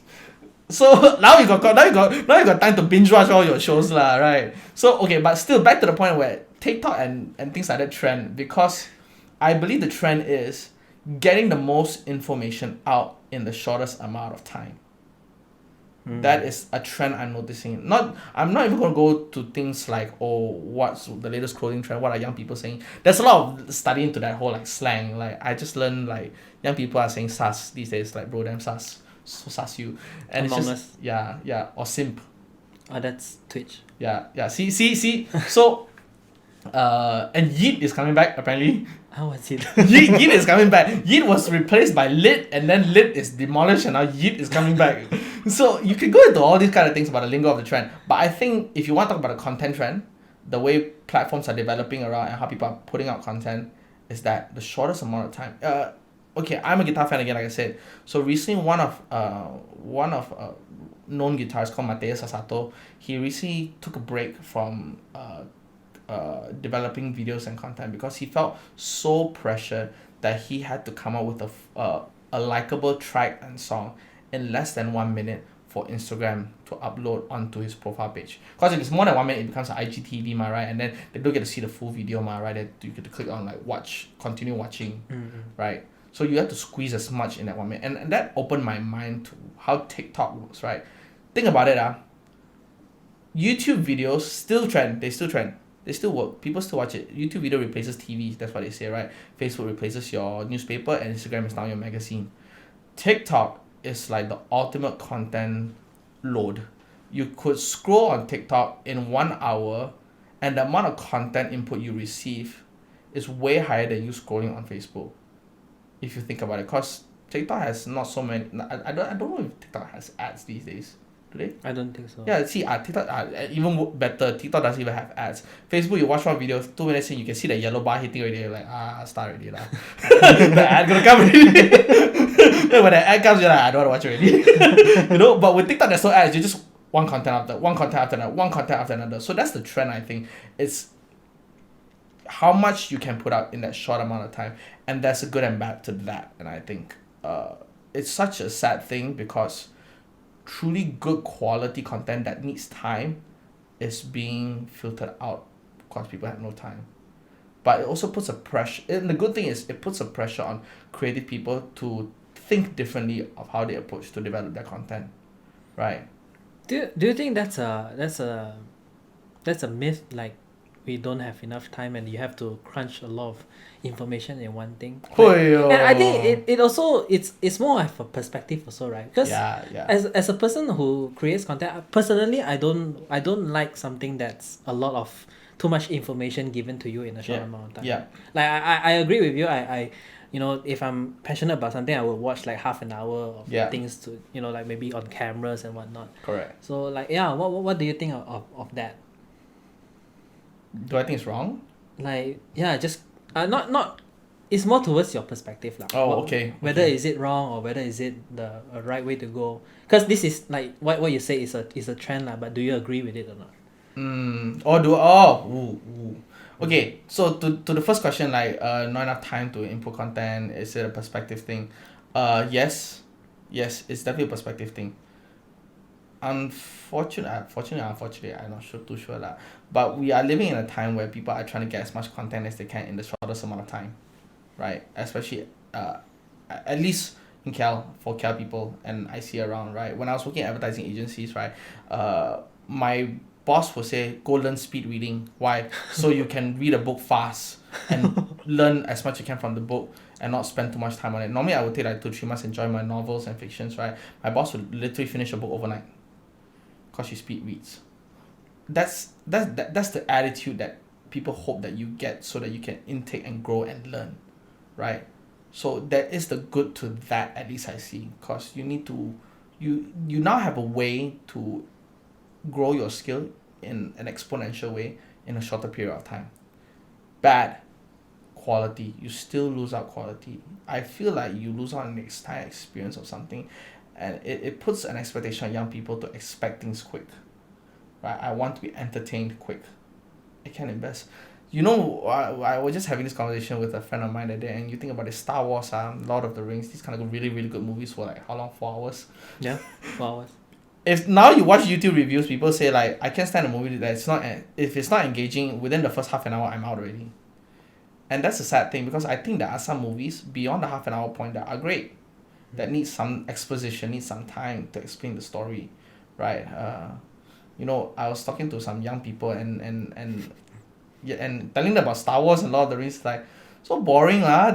So now you got time to binge watch all your shows lah, right? So okay, but still back to the point where TikTok and things like that trend, because I believe the trend is getting the most information out in the shortest amount of time. That is a trend I'm noticing. I'm not even gonna go to things like, oh, what's the latest clothing trend? What are young people saying? There's a lot of study into that whole like slang. Like I just learned like young people are saying sus these days, like bro damn sus, so sus you, and Among it's Us. just yeah or simp. Oh, that's Twitch. Yeah. See. So, and yeet is coming back apparently. How was it? Yeet is coming back. Yeet was replaced by lit, and then lit is demolished, and now yeet is coming back. So you can go into all these kind of things about the lingo of the trend. But I think if you want to talk about the content trend, the way platforms are developing around and how people are putting out content, is that the shortest amount of time. Okay, I'm a guitar fan again, like I said. So recently, one of known guitarists called Mateo Sasato, he recently took a break from developing videos and content because he felt so pressured that he had to come up with a likable track and song in less than 1 minute for Instagram to upload onto his profile page. Because if it's more than 1 minute, it becomes an IGTV, right? And then they don't get to see the full video, right? Then you get to click on like watch, continue watching, right? So you have to squeeze as much in that 1 minute. And that opened my mind to how TikTok works, right? Think about it, YouTube videos still trend. They still trend. They still work. People still watch it. YouTube video replaces TV. That's what they say, right? Facebook replaces your newspaper, and Instagram is now your magazine. TikTok is like the ultimate content load. You could scroll on TikTok in 1 hour, and the amount of content input you receive is way higher than you scrolling on Facebook. If you think about it, because TikTok has not so many. I don't know if TikTok has ads these days. Do they? I don't think so. Yeah, see, TikTok even better. TikTok doesn't even have ads. Facebook, you watch one video, 2 minutes in, you can see the yellow bar hitting already. You're like, start already lah. The ad gonna come already. Then when the ad comes, you're like, I don't want to watch already. But with TikTok, there's no ads. You just one content after another. So that's the trend. I think it's how much you can put out in that short amount of time, and there's a good and bad to that. And I think it's such a sad thing because truly good quality content that needs time is being filtered out because people have no time. But it also puts a pressure, and the good thing is it puts a pressure on creative people to think differently of how they approach to develop their content, right? Do you think that's a myth, like we don't have enough time and you have to crunch a lot of information in one thing? And I think it also it's more of a perspective also, right? Because as a person who creates content, personally I don't like something that's a lot of too much information given to you in a short amount of time. Yeah. Like I agree with you. I if I'm passionate about something, I will watch like half an hour of things to like maybe on cameras and whatnot. Correct. So like what do you think of that? Do I think it's wrong? Like just not it's more towards your perspective lah. Okay. Whether is it wrong or whether is it the right way to go? Because this is like what you say is a trend lah. But do you agree with it or not? Okay, so to the first question, like not enough time to input content, is it a perspective thing? Yes, it's definitely a perspective thing. Unfortunately, I'm not too sure lah. But we are living in a time where people are trying to get as much content as they can in the shortest amount of time, right? Especially at least in for KL people, and I see around, right? When I was working at advertising agencies, right, my boss would say, go learn speed reading. Why? So you can read a book fast and learn as much you can from the book and not spend too much time on it. Normally, I would take like 2-3 months enjoy my novels and fictions, right? My boss would literally finish a book overnight because she speed reads. That's the attitude that people hope that you get so that you can intake and grow and learn, right? So there is the good to that, at least I see, because you need to you now have a way to grow your skill in an exponential way in a shorter period of time. Bad quality, you still lose out quality. I feel like you lose out on the entire experience of something, and it puts an expectation on young people to expect things quick, right? I want to be entertained quick. I can't invest. You know, I was just having this conversation with a friend of mine that day, and you think about it, Star Wars, Lord of the Rings, these kind of really, really good movies for like how long? 4 hours? Yeah, 4 hours. If now you watch YouTube reviews, people say like, I can't stand a movie that it's not, if it's not engaging within the first half an hour, I'm out already. And that's a sad thing, because I think there are some movies beyond the half an hour point that are great, that need some exposition, need some time to explain the story, right? You know, I was talking to some young people and telling them about Star Wars and Lord of the Rings, like, so boring lah.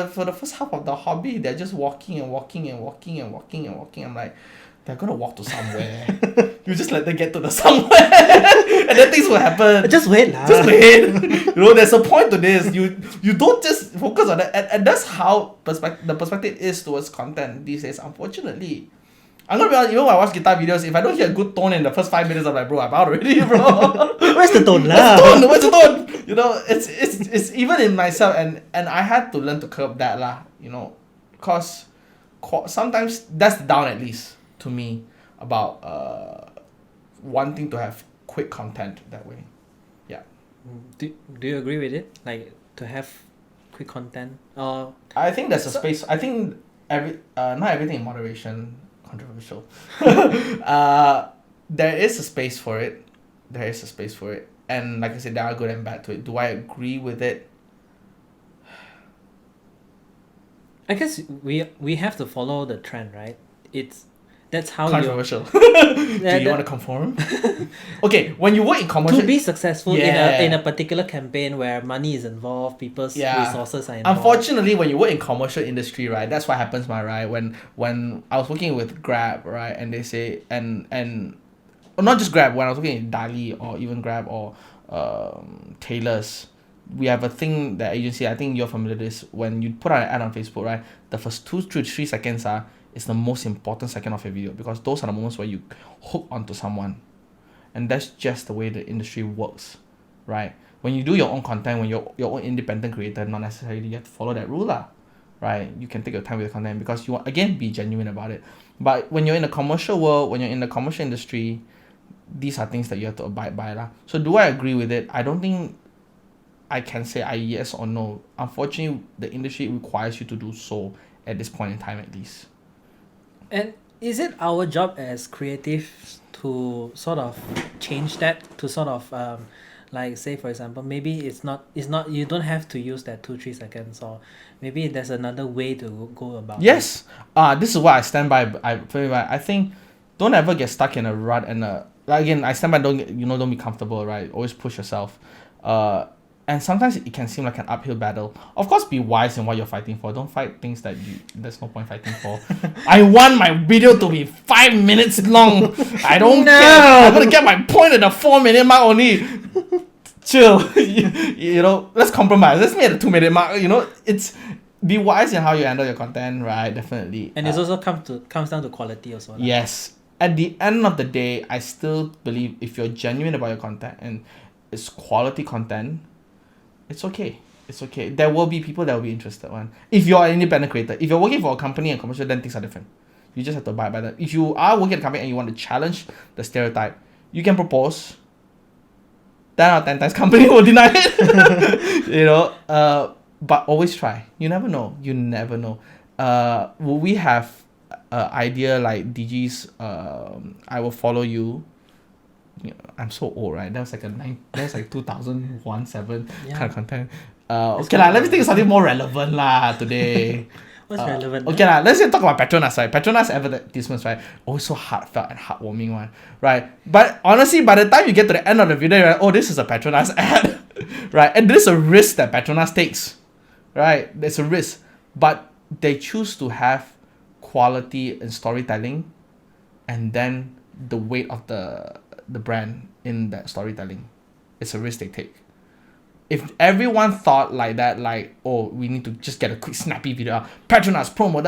For the first half of the hobby, they're just walking and walking and walking and walking and walking. I'm like, they're gonna walk to somewhere. You just let them get to the somewhere, and then things will happen. Just wait lah. Just wait. You know, there's a point to this. You don't just focus on that, and that's how the perspective is towards content these days. Unfortunately, I'm gonna be honest, even when I watch guitar videos, if I don't hear a good tone in the first 5 minutes, I'm like, bro, I'm out already, bro. Where's the tone lah? Where's the tone? You know, it's even in myself, and I had to learn to curb that lah. You know, cause sometimes that's down, at least to me, about wanting to have quick content that way. Yeah. Do you agree with it? Like to have quick content? I think there's a space. I think not everything in moderation. Controversial. There is a space for it. And like I said, there are good and bad to it. Do I agree with it? I guess we have to follow the trend, right? That's how controversial. Do you want to conform? Okay, when you work in commercial, to be successful in a particular campaign where money is involved, people's resources are involved. Unfortunately, when you work in commercial industry, right, that's what happens, right? When I was working with Grab, right, and they say and not just Grab, when I was working in Dali or even Grab or Taylor's, we have a thing that agency, I think you're familiar with this, when you put out an ad on Facebook, right, the first 2 to 3 seconds is the most important second of your video, because those are the moments where you hook onto someone. And that's just the way the industry works, right? When you do your own content, when you're your own independent creator, not necessarily you have to follow that rule lah, right? You can take your time with the content because you want, again, be genuine about it. But when you're in the commercial world, when you're in the commercial industry, these are things that you have to abide by lah. So do I agree with it? I don't think I can say yes or no. Unfortunately, the industry requires you to do so at this point in time, at least. And is it our job as creatives to sort of change that, to sort of like, say for example, maybe it's not you don't have to use that 2-3 seconds, or maybe there's another way to go about yes it? This is what I stand by. I think don't ever get stuck in a rut, and like, again, I stand by, don't be comfortable, right? Always push yourself. And sometimes it can seem like an uphill battle. Of course, be wise in what you're fighting for. Don't fight things that there's no point fighting for. I want my video to be 5 minutes long. I don't care. I'm gonna get my point at the 4-minute mark only. Chill. you know, let's compromise. Let's meet at the 2-minute mark. You know, it's be wise in how you handle your content, right? Definitely. And it's also comes down to quality also. Right? Yes. At the end of the day, I still believe if you're genuine about your content and it's quality content, it's okay. There will be people that will be interested. If you're an independent creator, if you're working for a company and commercial, then things are different. You just have to abide by that. If you are working at a company and you want to challenge the stereotype, you can propose. 10 out of 10 times company will deny it. You know, but always try. You never know. Will we have an idea like DG's I Will Follow You? I'm so old, right? That was like 2001, 7 kind of content. Okay lah, let me think of something more relevant lah today. What's relevant? Okay lah, let's talk about Petronas, right? Petronas advertisements, right? Always so heartfelt and heartwarming one, right? But honestly, by the time you get to the end of the video, you're like, oh, this is a Petronas ad, right? And this is a risk that Petronas takes, right? There's a risk, but they choose to have quality and storytelling, and then the weight of the brand in that storytelling. It's a risk they take. If everyone thought like that, like, oh, we need to just get a quick snappy video, Petronas promo,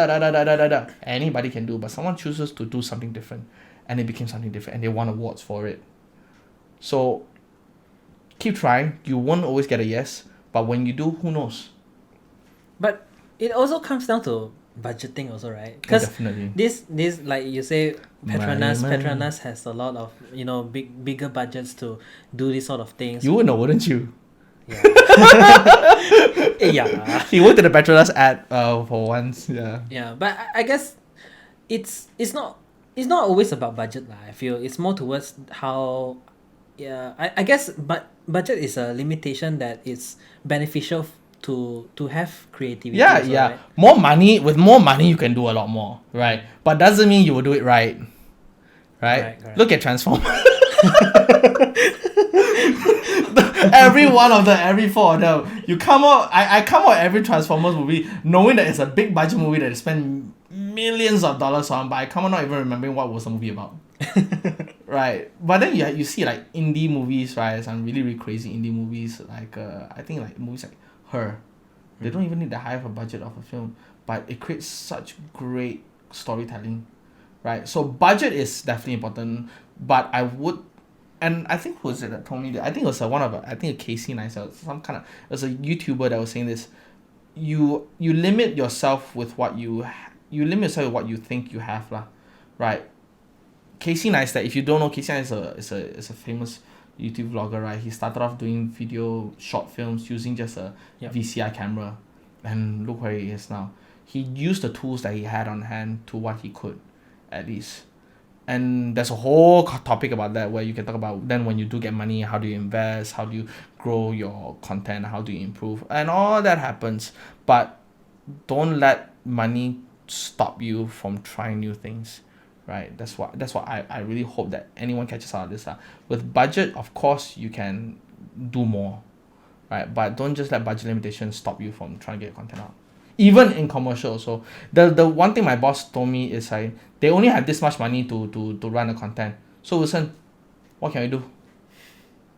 anybody can do, but someone chooses to do something different, and it became something different, and they won awards for it. So keep trying. You won't always get a yes, but when you do, who knows? But it also comes down to budgeting also, right? Because this like you say, Petronas has a lot of bigger budgets to do these sort of things. You would know, wouldn't you? Yeah. Yeah. He worked at the Petronas ad for once. Yeah. Yeah, but I guess it's not always about budget lah. I feel it's more towards how, yeah. I guess budget is a limitation that is beneficial to have creativity. Yeah, also, yeah. right? More money, with more money you can do a lot more, right? But doesn't mean you will do it right. Right? Correct. Look at Transformers. Every one of them, every four of them. You come out, I come out every Transformers movie knowing that it's a big budget movie that they spend millions of dollars on, but I come out not even remembering what was the movie about. Right. But then you see like indie movies, right? Some really, really crazy indie movies, like I think like movies like Her. They don't even need the high of a budget of a film, but it creates such great storytelling. Right. So budget is definitely important, but I would, and I think who was it that told me that? I think it was I think a Casey Neistat, some kind of, it was a YouTuber that was saying this. You limit yourself with what you limit yourself with what you think you have lah, right? Casey Neistat, if you don't know, Casey Neistat is a famous YouTube vlogger, right? He started off doing video short films using just a VCR camera, and look where he is now. He used the tools that he had on hand to what he could, at least. And there's a whole topic about that where you can talk about then when you do get money, how do you invest, how do you grow your content, how do you improve, and all that happens. But don't let money stop you from trying new things, right? That's what I really hope that anyone catches out of this. With budget, of course, you can do more, right? But don't just let budget limitations stop you from trying to get content out. Even in commercial also. The one thing my boss told me is they only have this much money to run the content. So Wilson, what can we do?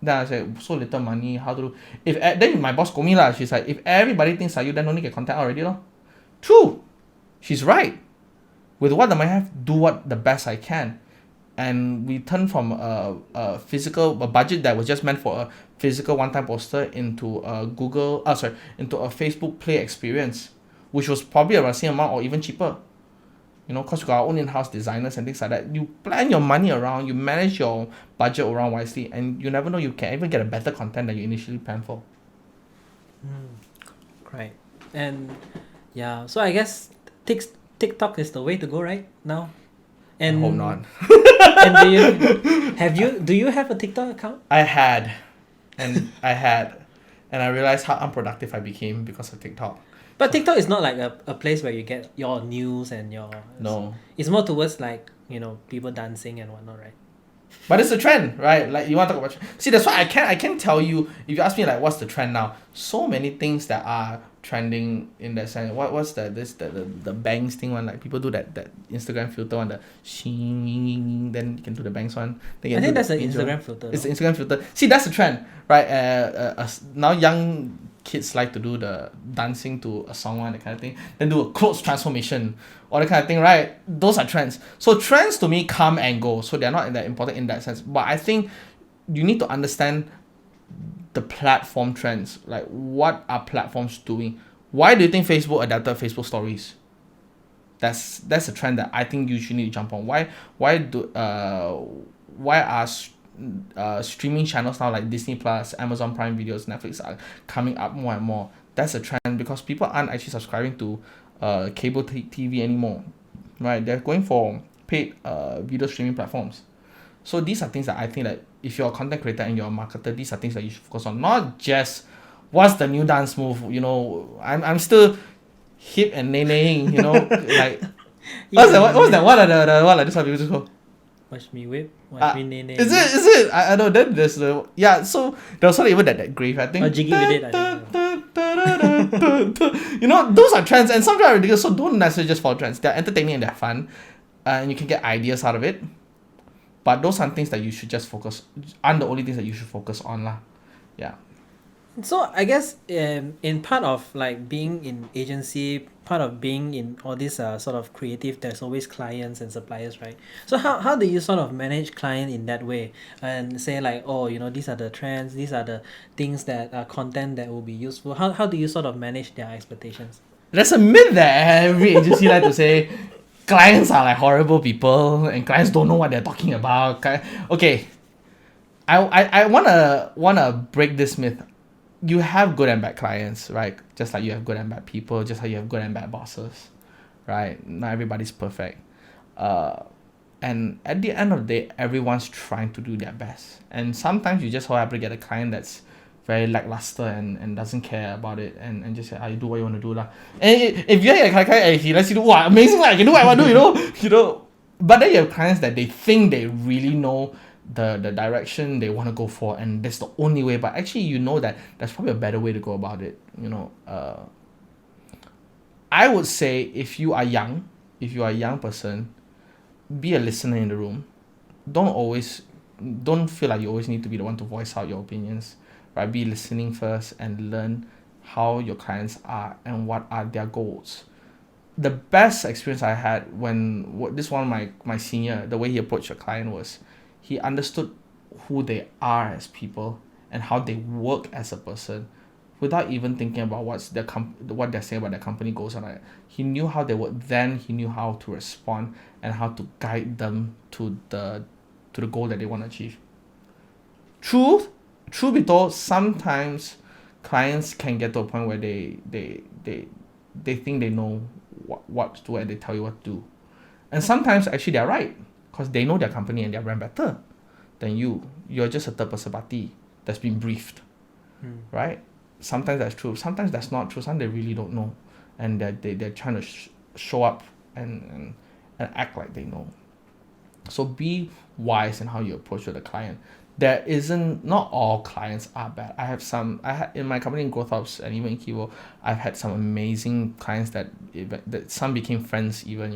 Then I said, so little money, how to do? Then my boss told me lah, she's like, if everybody thinks like you, then don't need get content out already lor. True. She's right. With what I have, do what the best I can. And we turned from a budget that was just meant for a physical one-time poster into a into a Facebook Play experience, which was probably around the same amount or even cheaper. You know, because we got our own in-house designers and things like that. You plan your money around, you manage your budget around wisely, and you never know, you can even get a better content than you initially planned for. Right. And yeah, so I guess TikTok is the way to go right now. And I hope not. And do you have a TikTok account? I had, and I realized how unproductive I became because of TikTok. But TikTok is not like a place where you get your news and your... No. It's more towards like, people dancing and whatnot, right? But it's a trend, right? Like you want to talk about... See, that's why I can tell you, if you ask me like what's the trend now, so many things that are trending in that sense. What's the bangs thing one? Like people do that Instagram filter one, the shing, then you can do the bangs one. I think that's an Instagram filter. It's the Instagram filter. See, that's the trend, right? Now young kids like to do the dancing to a song one, that kind of thing. Then do a clothes transformation or that kind of thing, right? Those are trends. So trends to me come and go. So they're not that important in that sense. But I think you need to understand the platform trends. Like what are platforms doing? Why do you think Facebook adapted Facebook stories? That's a trend that I think you should need to jump on. Why are streaming channels now like Disney Plus, Amazon Prime Videos, Netflix are coming up more and more? That's a trend because people aren't actually subscribing to cable TV anymore, right? They're going for paid video streaming platforms. So these are things that I think that if you're a content creator and you're a marketer, these are things that you should focus on. Not just what's the new dance move. I'm still hip and nay-naying, like what's that? What are the what are this one people just go? Watch me whip, watch me nay nay. Is it? I know. Then there's the so there was even that grave, I think. Oh, Jiggy with it. Those are trends, and sometimes are ridiculous. So don't necessarily just follow trends. They're entertaining and they're fun, and you can get ideas out of it. But those are things that you should just focus. Aren't the only things that you should focus on, lah. Yeah. So I guess in part of like being in agency, part of being in all this sort of creative, there's always clients and suppliers, right? So how do you sort of manage client in that way and say like, these are the trends, these are the things that are content that will be useful? How do you sort of manage their expectations? There's a myth that every agency like to say clients are like horrible people and clients don't know what they're talking about. Okay, I wanna break this myth. you have good and bad clients, right? Just like you have good and bad people, just like you have good and bad bosses, right? Not everybody's perfect. And at the end of the day, everyone's trying to do their best. And sometimes you just so happen to get a client that's very lackluster and doesn't care about it and just say, you do what you want to do lah. And if you're a client and he lets you do, wow, amazing lah, I can do what I want to do, you know. But then you have clients that they think they really know the direction they want to go for, and that's the only way. But actually, you know that there's probably a better way to go about it. I would say if you are a young person, be a listener in the room. Don't feel like you always need to be the one to voice out your opinions, right? Be listening first and learn how your clients are and what are their goals. The best experience I had this one of my senior, the way he approached a client was he understood who they are as people and how they work as a person without even thinking about what they're saying about their company goals. And he knew how they work, then he knew how to respond and how to guide them to the goal that they want to achieve. Truth be told, sometimes clients can get to a point where they think they know what to do and they tell you what to do. And sometimes actually they're right because they know their company and their brand better than you. You're just a third person party that's been briefed, right? Sometimes that's true. Sometimes that's not true. Sometimes they really don't know, and they're trying to show up and act like they know. So be wise in how you approach with the client. Not all clients are bad. I had in my company in Growth Ops and even in Kivo, I've had some amazing clients that some became friends even,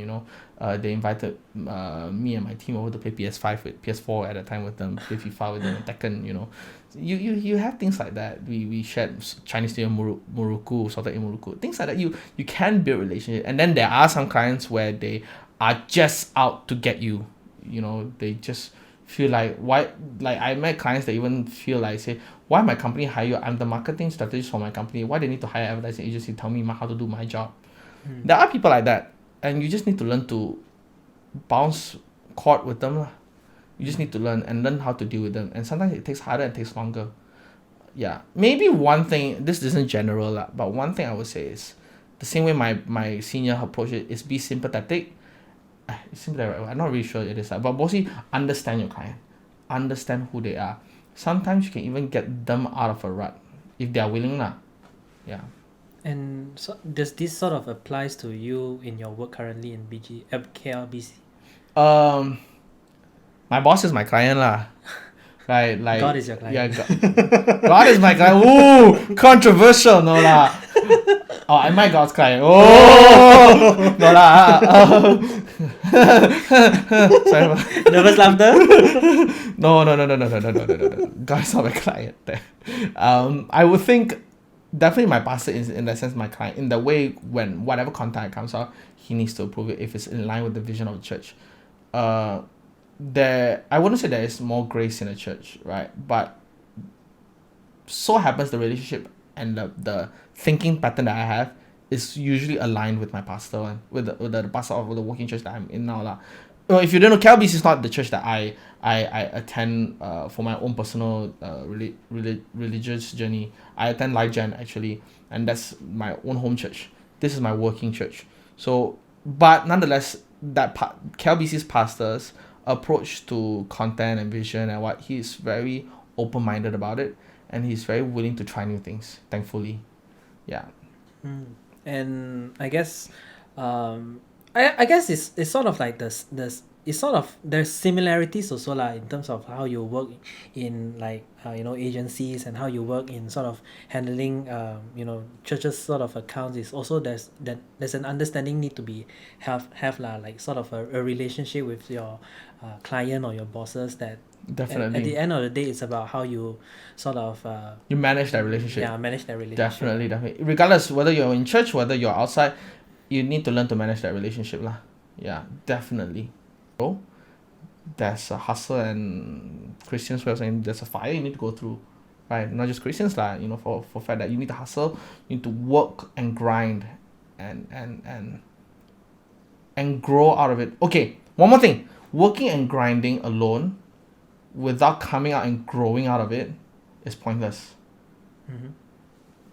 they invited me and my team over to play PS4 at a time with them, play FIFA with them, Tekken, You have things like that. We shared Chinese New Year Muruku, salted egg Muruku, things like that. You can build relationship. And then there are some clients where they are just out to get you. They just feel like I met clients that even feel like say, why my company hire you? I'm the marketing strategist for my company. Why they need to hire advertising agency to tell me how to do my job? There are people like that, and you just need to learn to bounce court with them. You just need to learn how to deal with them, and sometimes it takes harder and takes longer. Yeah, maybe one thing, this isn't general but one thing I would say is the same way my senior approach it is be sympathetic. It's simply right. I'm not really sure it is but mostly understand your client, understand who they are. Sometimes you can even get them out of a rut if they are willing lah. Yeah. And so does this sort of applies to you in your work currently in KLBC? My boss is my client lah. Right, like God is your client. Yeah, God is my client. Ooh, controversial, no lah. Oh, am I God's client? Oh, no lah. Sorry. Nervous laughter. No. God's not my client. I would think definitely my pastor is in that sense my client. In the way when whatever content comes out, he needs to approve it if it's in line with the vision of the church. I wouldn't say there is more grace in the church, right? But so happens the relationship and the thinking pattern that I have is usually aligned with my pastor with the pastor of the working church that I'm in now lah. Well, if you don't know, KLBC is not the church that I attend for my own personal religious journey. I attend LifeGen actually, and that's my own home church. This is my working church. So, but nonetheless, KLBC's pastors approach to content and vision and what he's very open-minded about it, and he's very willing to try new things, thankfully. Yeah. And I guess I guess it's sort of like this it's sort of there's similarities also lah in terms of how you work in like agencies and how you work in sort of handling churches sort of accounts. Is also there's an understanding need to be have lah, like sort of a relationship with your client or your bosses that definitely at the end of the day it's about how you sort of you manage that relationship. Manage that relationship. Definitely regardless whether you're in church, whether you're outside, you need to learn to manage that relationship lah. Yeah, definitely. So there's a hustle, and Christians were saying there's a fire you need to go through, right? Not just Christians lah, for fact that you need to hustle, you need to work and grind and grow out of it. Okay, one more thing. Working and grinding alone without coming out and growing out of it is pointless.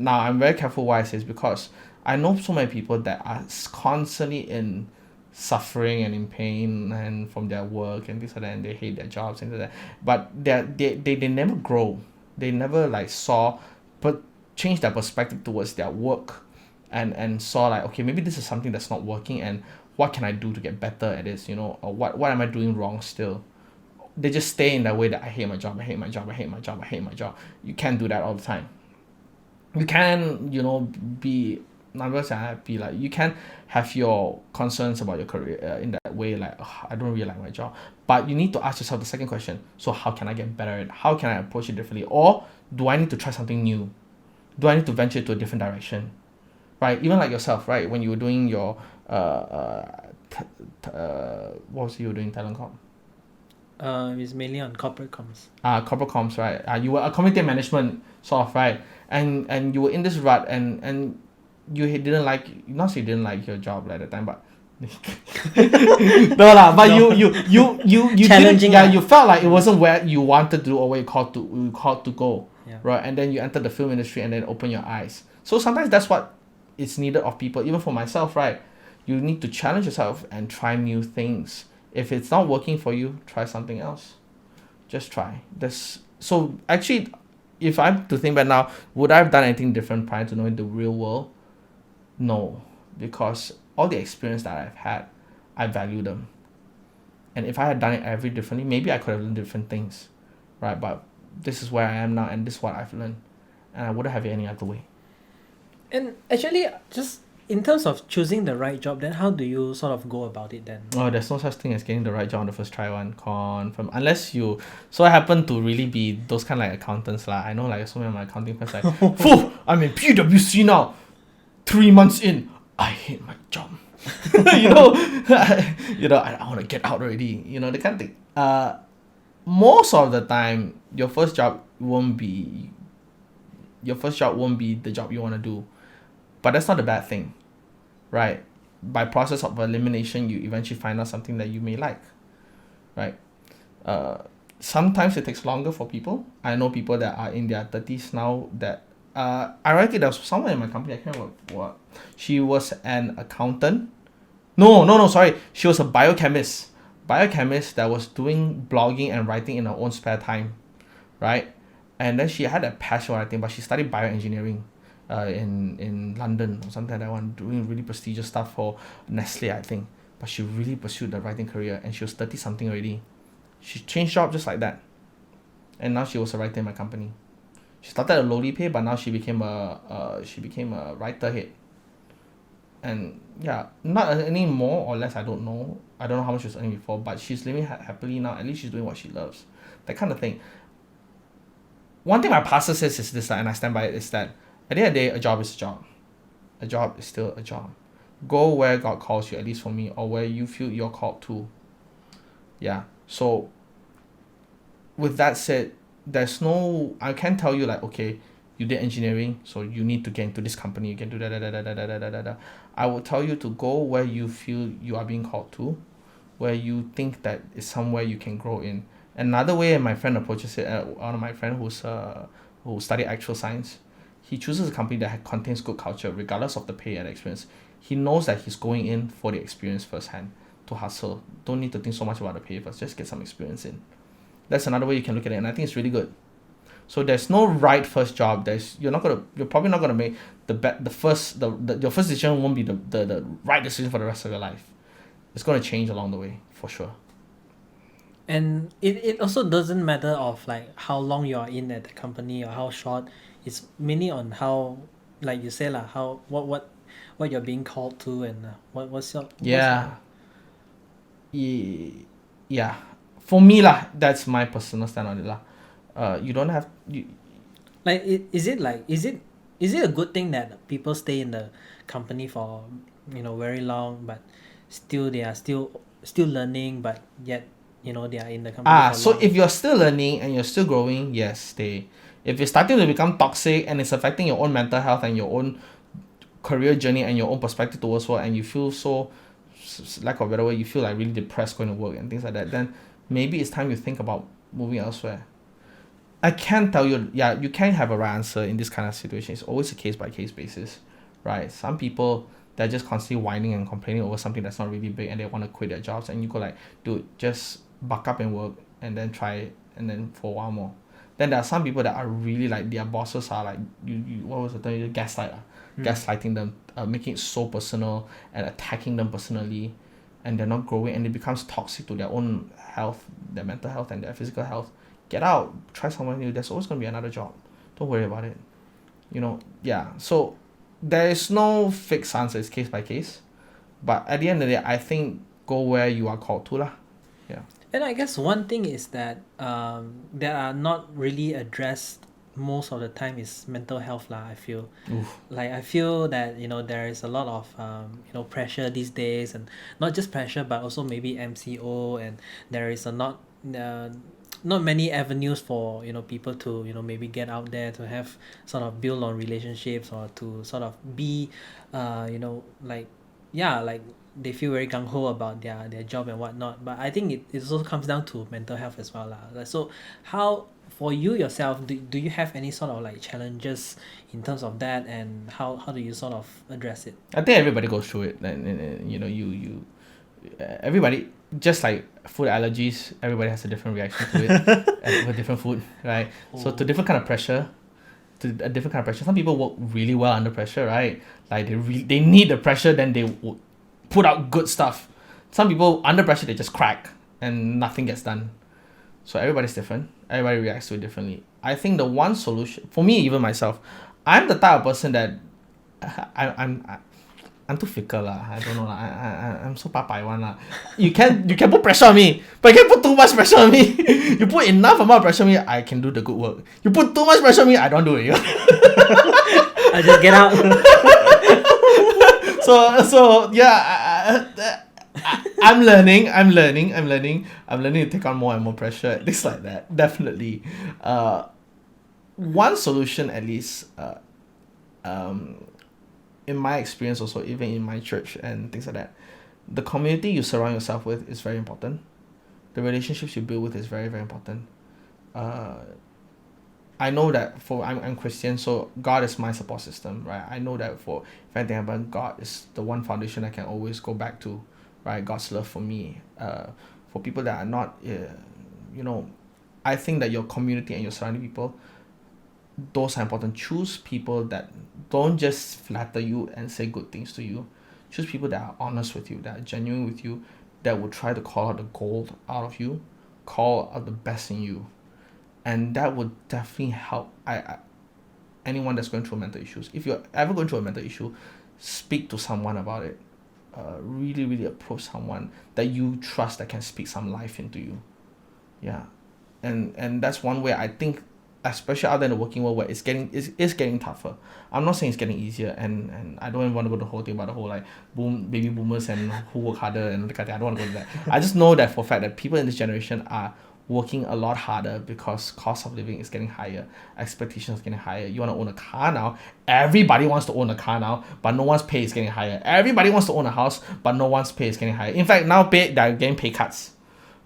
now I'm very careful why I say this, because I know so many people that are constantly in suffering and in pain and from their work and this and that, and they hate their jobs and that, but they never grow. They never like saw, but change their perspective towards their work, and saw like, okay, maybe this is something that's not working, and what can I do to get better at this, or what am I doing wrong still. They just stay in that way that I hate my job, I hate my job, I hate my job, I hate my job. You can't do that all the time. You can, be not be like, you can have your concerns about your career in that way, like, "Ugh, I don't really like my job," but you need to ask yourself the second question: so how can I get better at it? How can I approach it differently? Or do I need to try something new? Do I need to venture to a different direction? Right? Even like yourself, right? When you were doing your what was it you were doing, talent comp? It's mainly on corporate comms. Corporate comms, right? You were a community management sort of, right? And you were in this rut, and you didn't like, not say you didn't like your job at the time, but no lah. But No. you didn't, Challenging, yeah, lah. you felt like it wasn't where you wanted to do or where you called to go, Yeah. right? And then you entered the film industry and then open your eyes. So sometimes that's what is needed of people. Even for myself, right? You need to challenge yourself and try new things. If it's not working for you, try something else. Just try. So actually, if I'm to think back now, would I have done anything different prior to knowing the real world? No, because all the experience that I've had, I value them. And if I had done it every differently, maybe I could have learned different things, right? But this is where I am now, and this is what I've learned, and I wouldn't have it any other way. And actually, just in terms of choosing the right job, then how do you sort of go about it then? Oh, there's no such thing as getting the right job on the first try one, confirm. Unless you, so I happen to really be those kind of like accountants lah. I know like so many of my accounting friends like, phew, I'm in PwC now, 3 months in, I hate my job. I want to get out already. The kind of thing. Most of the time, your first job won't be the job you want to do, but that's not a bad thing, right? By process of elimination, you eventually find out something that you may like, right? Sometimes it takes longer for people. I know people that are in their 30s now that, ironically, there was someone in my company, I can't remember what. She was an accountant. No, sorry. She was a biochemist. Biochemist that was doing blogging and writing in her own spare time, right? And then she had a passion for writing, but she studied bioengineering in London or something like that one, doing really prestigious stuff for Nestle, I think. But she really pursued the writing career, and she was 30 something already. She changed job just like that, and now she was a writer in my company. She started a lowly pay, but now she became a writer head. And yeah, not any more or less, I don't know. I don't know how much she was earning before, but she's living happily now. At least she's doing what she loves. That kind of thing. One thing my pastor says is this, and I stand by it, is that at the end of the day, a job is a job. A job is still a job. Go where God calls you, at least for me, or where you feel you're called to. Yeah. So with that said, I can't tell you like, okay, you did engineering, so you need to get into this company, you can do that. I will tell you to go where you feel you are being called to, where you think that is somewhere you can grow in. Another way my friend approaches it, one of my friend who studied actual science, he chooses a company that contains good culture, regardless of the pay and experience. He knows that he's going in for the experience firsthand, to hustle. Don't need to think so much about the pay first, just get some experience in. That's another way you can look at it, and I think it's really good. So there's no right first job. You're probably not gonna make your first decision won't be the right decision for the rest of your life. It's gonna change along the way for sure. And it also doesn't matter of like how long you are in at the company or how short. It's mainly on how, like you say lah, how what you're being called to, and what's your yeah. For me lah, that's my personal stand on it lah. You don't have you. Like, is it a good thing that people stay in the company for very long, but they are still learning, but yet they are in the company for So long? if you're still learning and you're still growing, yes, stay. If it's starting to become toxic and it's affecting your own mental health and your own career journey and your own perspective towards work, and you feel so, lack of a better word, you feel like really depressed going to work and things like that, then maybe it's time you think about moving elsewhere. I can tell you, yeah, you can't have a right answer in this kind of situation. It's always a case by case basis, right? Some people, they're just constantly whining and complaining over something that's not really big, and they want to quit their jobs, and you go like, dude, just buck up and work, and then try it, and then for a while more. Then there are some people that are really like, their bosses are like, you what was the term? You gaslight, gaslighting them, making it so personal and attacking them personally, and they're not growing, and it becomes toxic to their own health, their mental health and their physical health. Get out, try somewhere new. There's always gonna be another job. Don't worry about it. Yeah. So there is no fixed answer. It's case by case. But at the end of the day, I think go where you are called to lah. Yeah. And I guess one thing is that that are not really addressed most of the time is mental health lah. I feel Oof. like I feel that there is a lot of pressure these days, and not just pressure but also maybe MCO, and there is a not many avenues for people to maybe get out there to have sort of build on relationships, or to sort of be like like they feel very gung-ho about their job and whatnot. But I think it also comes down to mental health as well lah. Like, so how for you yourself, do you have any sort of like challenges in terms of that, and how do you sort of address it? I think everybody goes through it. And everybody, just like food allergies, everybody has a different reaction to it with different food, right? So to different kind of pressure, some people work really well under pressure, right? Like they need the pressure, then they would put out good stuff. Some people under pressure, they just crack and nothing gets done. So everybody's different. Everybody reacts to it differently. I think the one solution for me, even myself, I'm the type of person that I'm too fickle lah. I don't know lah. I'm so papai one lah. You can put pressure on me, but you can't put too much pressure on me. You put enough amount of pressure on me, I can do the good work. You put too much pressure on me, I don't do it. I just get out. So yeah, I'm learning to take on more and more pressure, things like that, definitely. One solution, at least, in my experience also, even in my church and things like that, the community you surround yourself with is very important. The relationships you build with is very, very important. I know that I'm Christian, so God is my support system, right? I know that for if anything happens, God is the one foundation I can always go back to, right? God's love for me. For people that are not, I think that your community and your surrounding people, those are important. Choose people that don't just flatter you and say good things to you. Choose people that are honest with you, that are genuine with you, that will try to call out the gold out of you, call out the best in you. And that would definitely help anyone that's going through mental issues. If you're ever going through a mental issue, speak to someone about it. Really, really approach someone that you trust that can speak some life into you. Yeah. And that's one way I think, especially out there in the working world, where it's getting tougher. I'm not saying it's getting easier, and I don't even want to go the whole thing about the whole like baby boomers and who work harder and the kind of thing. I don't want to go to that. I just know that for a fact that people in this generation are working a lot harder because cost of living is getting higher, expectations are getting higher. You want to own a car now, everybody wants to own a car now, but no one's pay is getting higher. Everybody wants to own a house, but no one's pay is getting higher. In fact, now they're getting pay cuts,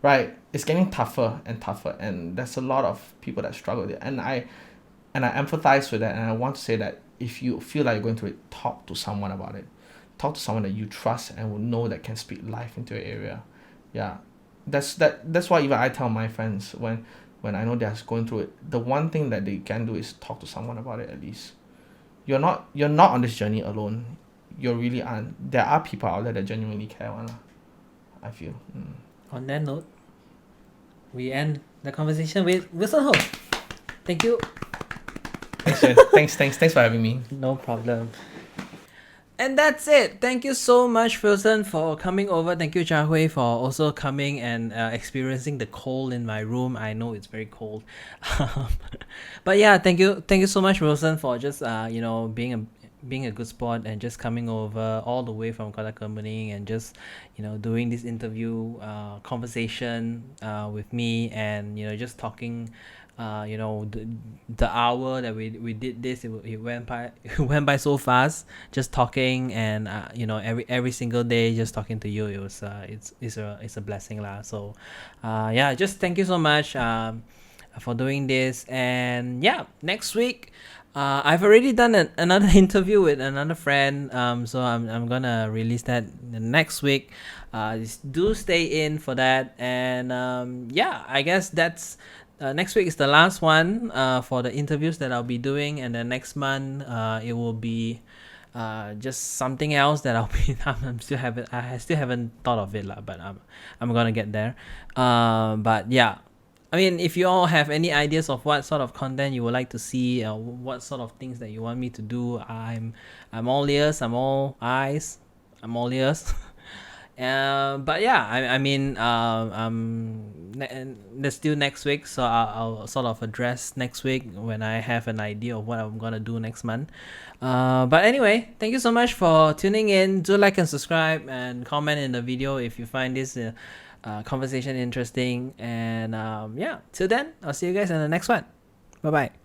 right? It's getting tougher and tougher, and there's a lot of people that struggle with it. And I empathize with that, and I want to say that if you feel like you're going through it, talk to someone about it. Talk to someone that you trust and will know that can speak life into your area. Yeah. That's why even I tell my friends when I know they're going through it, the one thing that they can do is talk to someone about it at least. You're not on this journey alone. You really aren't. There are people out there that genuinely care, I feel. On that note, we end the conversation with Wilson Ho. Thank you. Thanks for having me. No problem. And that's it. Thank you so much, Wilson, for coming over. Thank you, Jia Hui, for also coming and experiencing the cold in my room. I know it's very cold. But yeah, thank you so much, Wilson, for just being a good sport and just coming over all the way from Kota Kemuning and just doing this interview conversation with me, and just talking. The hour that we did this, it went by so fast, just talking, and every single day just talking to you, it was it's a blessing lah. So just thank you so much. for doing this. And yeah, next week, I've already done another interview with another friend. So I'm gonna release that the next week. Just do stay in for that. And yeah, I guess that's next week is the last one for the interviews that I'll be doing, and then next month it will be just something else that I'll be. I still haven't thought of it lah, but I'm gonna get there. But yeah, I mean, if you all have any ideas of what sort of content you would like to see, what sort of things that you want me to do, I'm all ears, I'm all eyes, I'm all ears. But yeah, I mean, there's still next week, so I'll sort of address next week when I have an idea of what I'm gonna do next month. But anyway, thank you so much for tuning in. Do like and subscribe and comment in the video if you find this conversation interesting. And yeah, till then, I'll see you guys in the next one. Bye bye.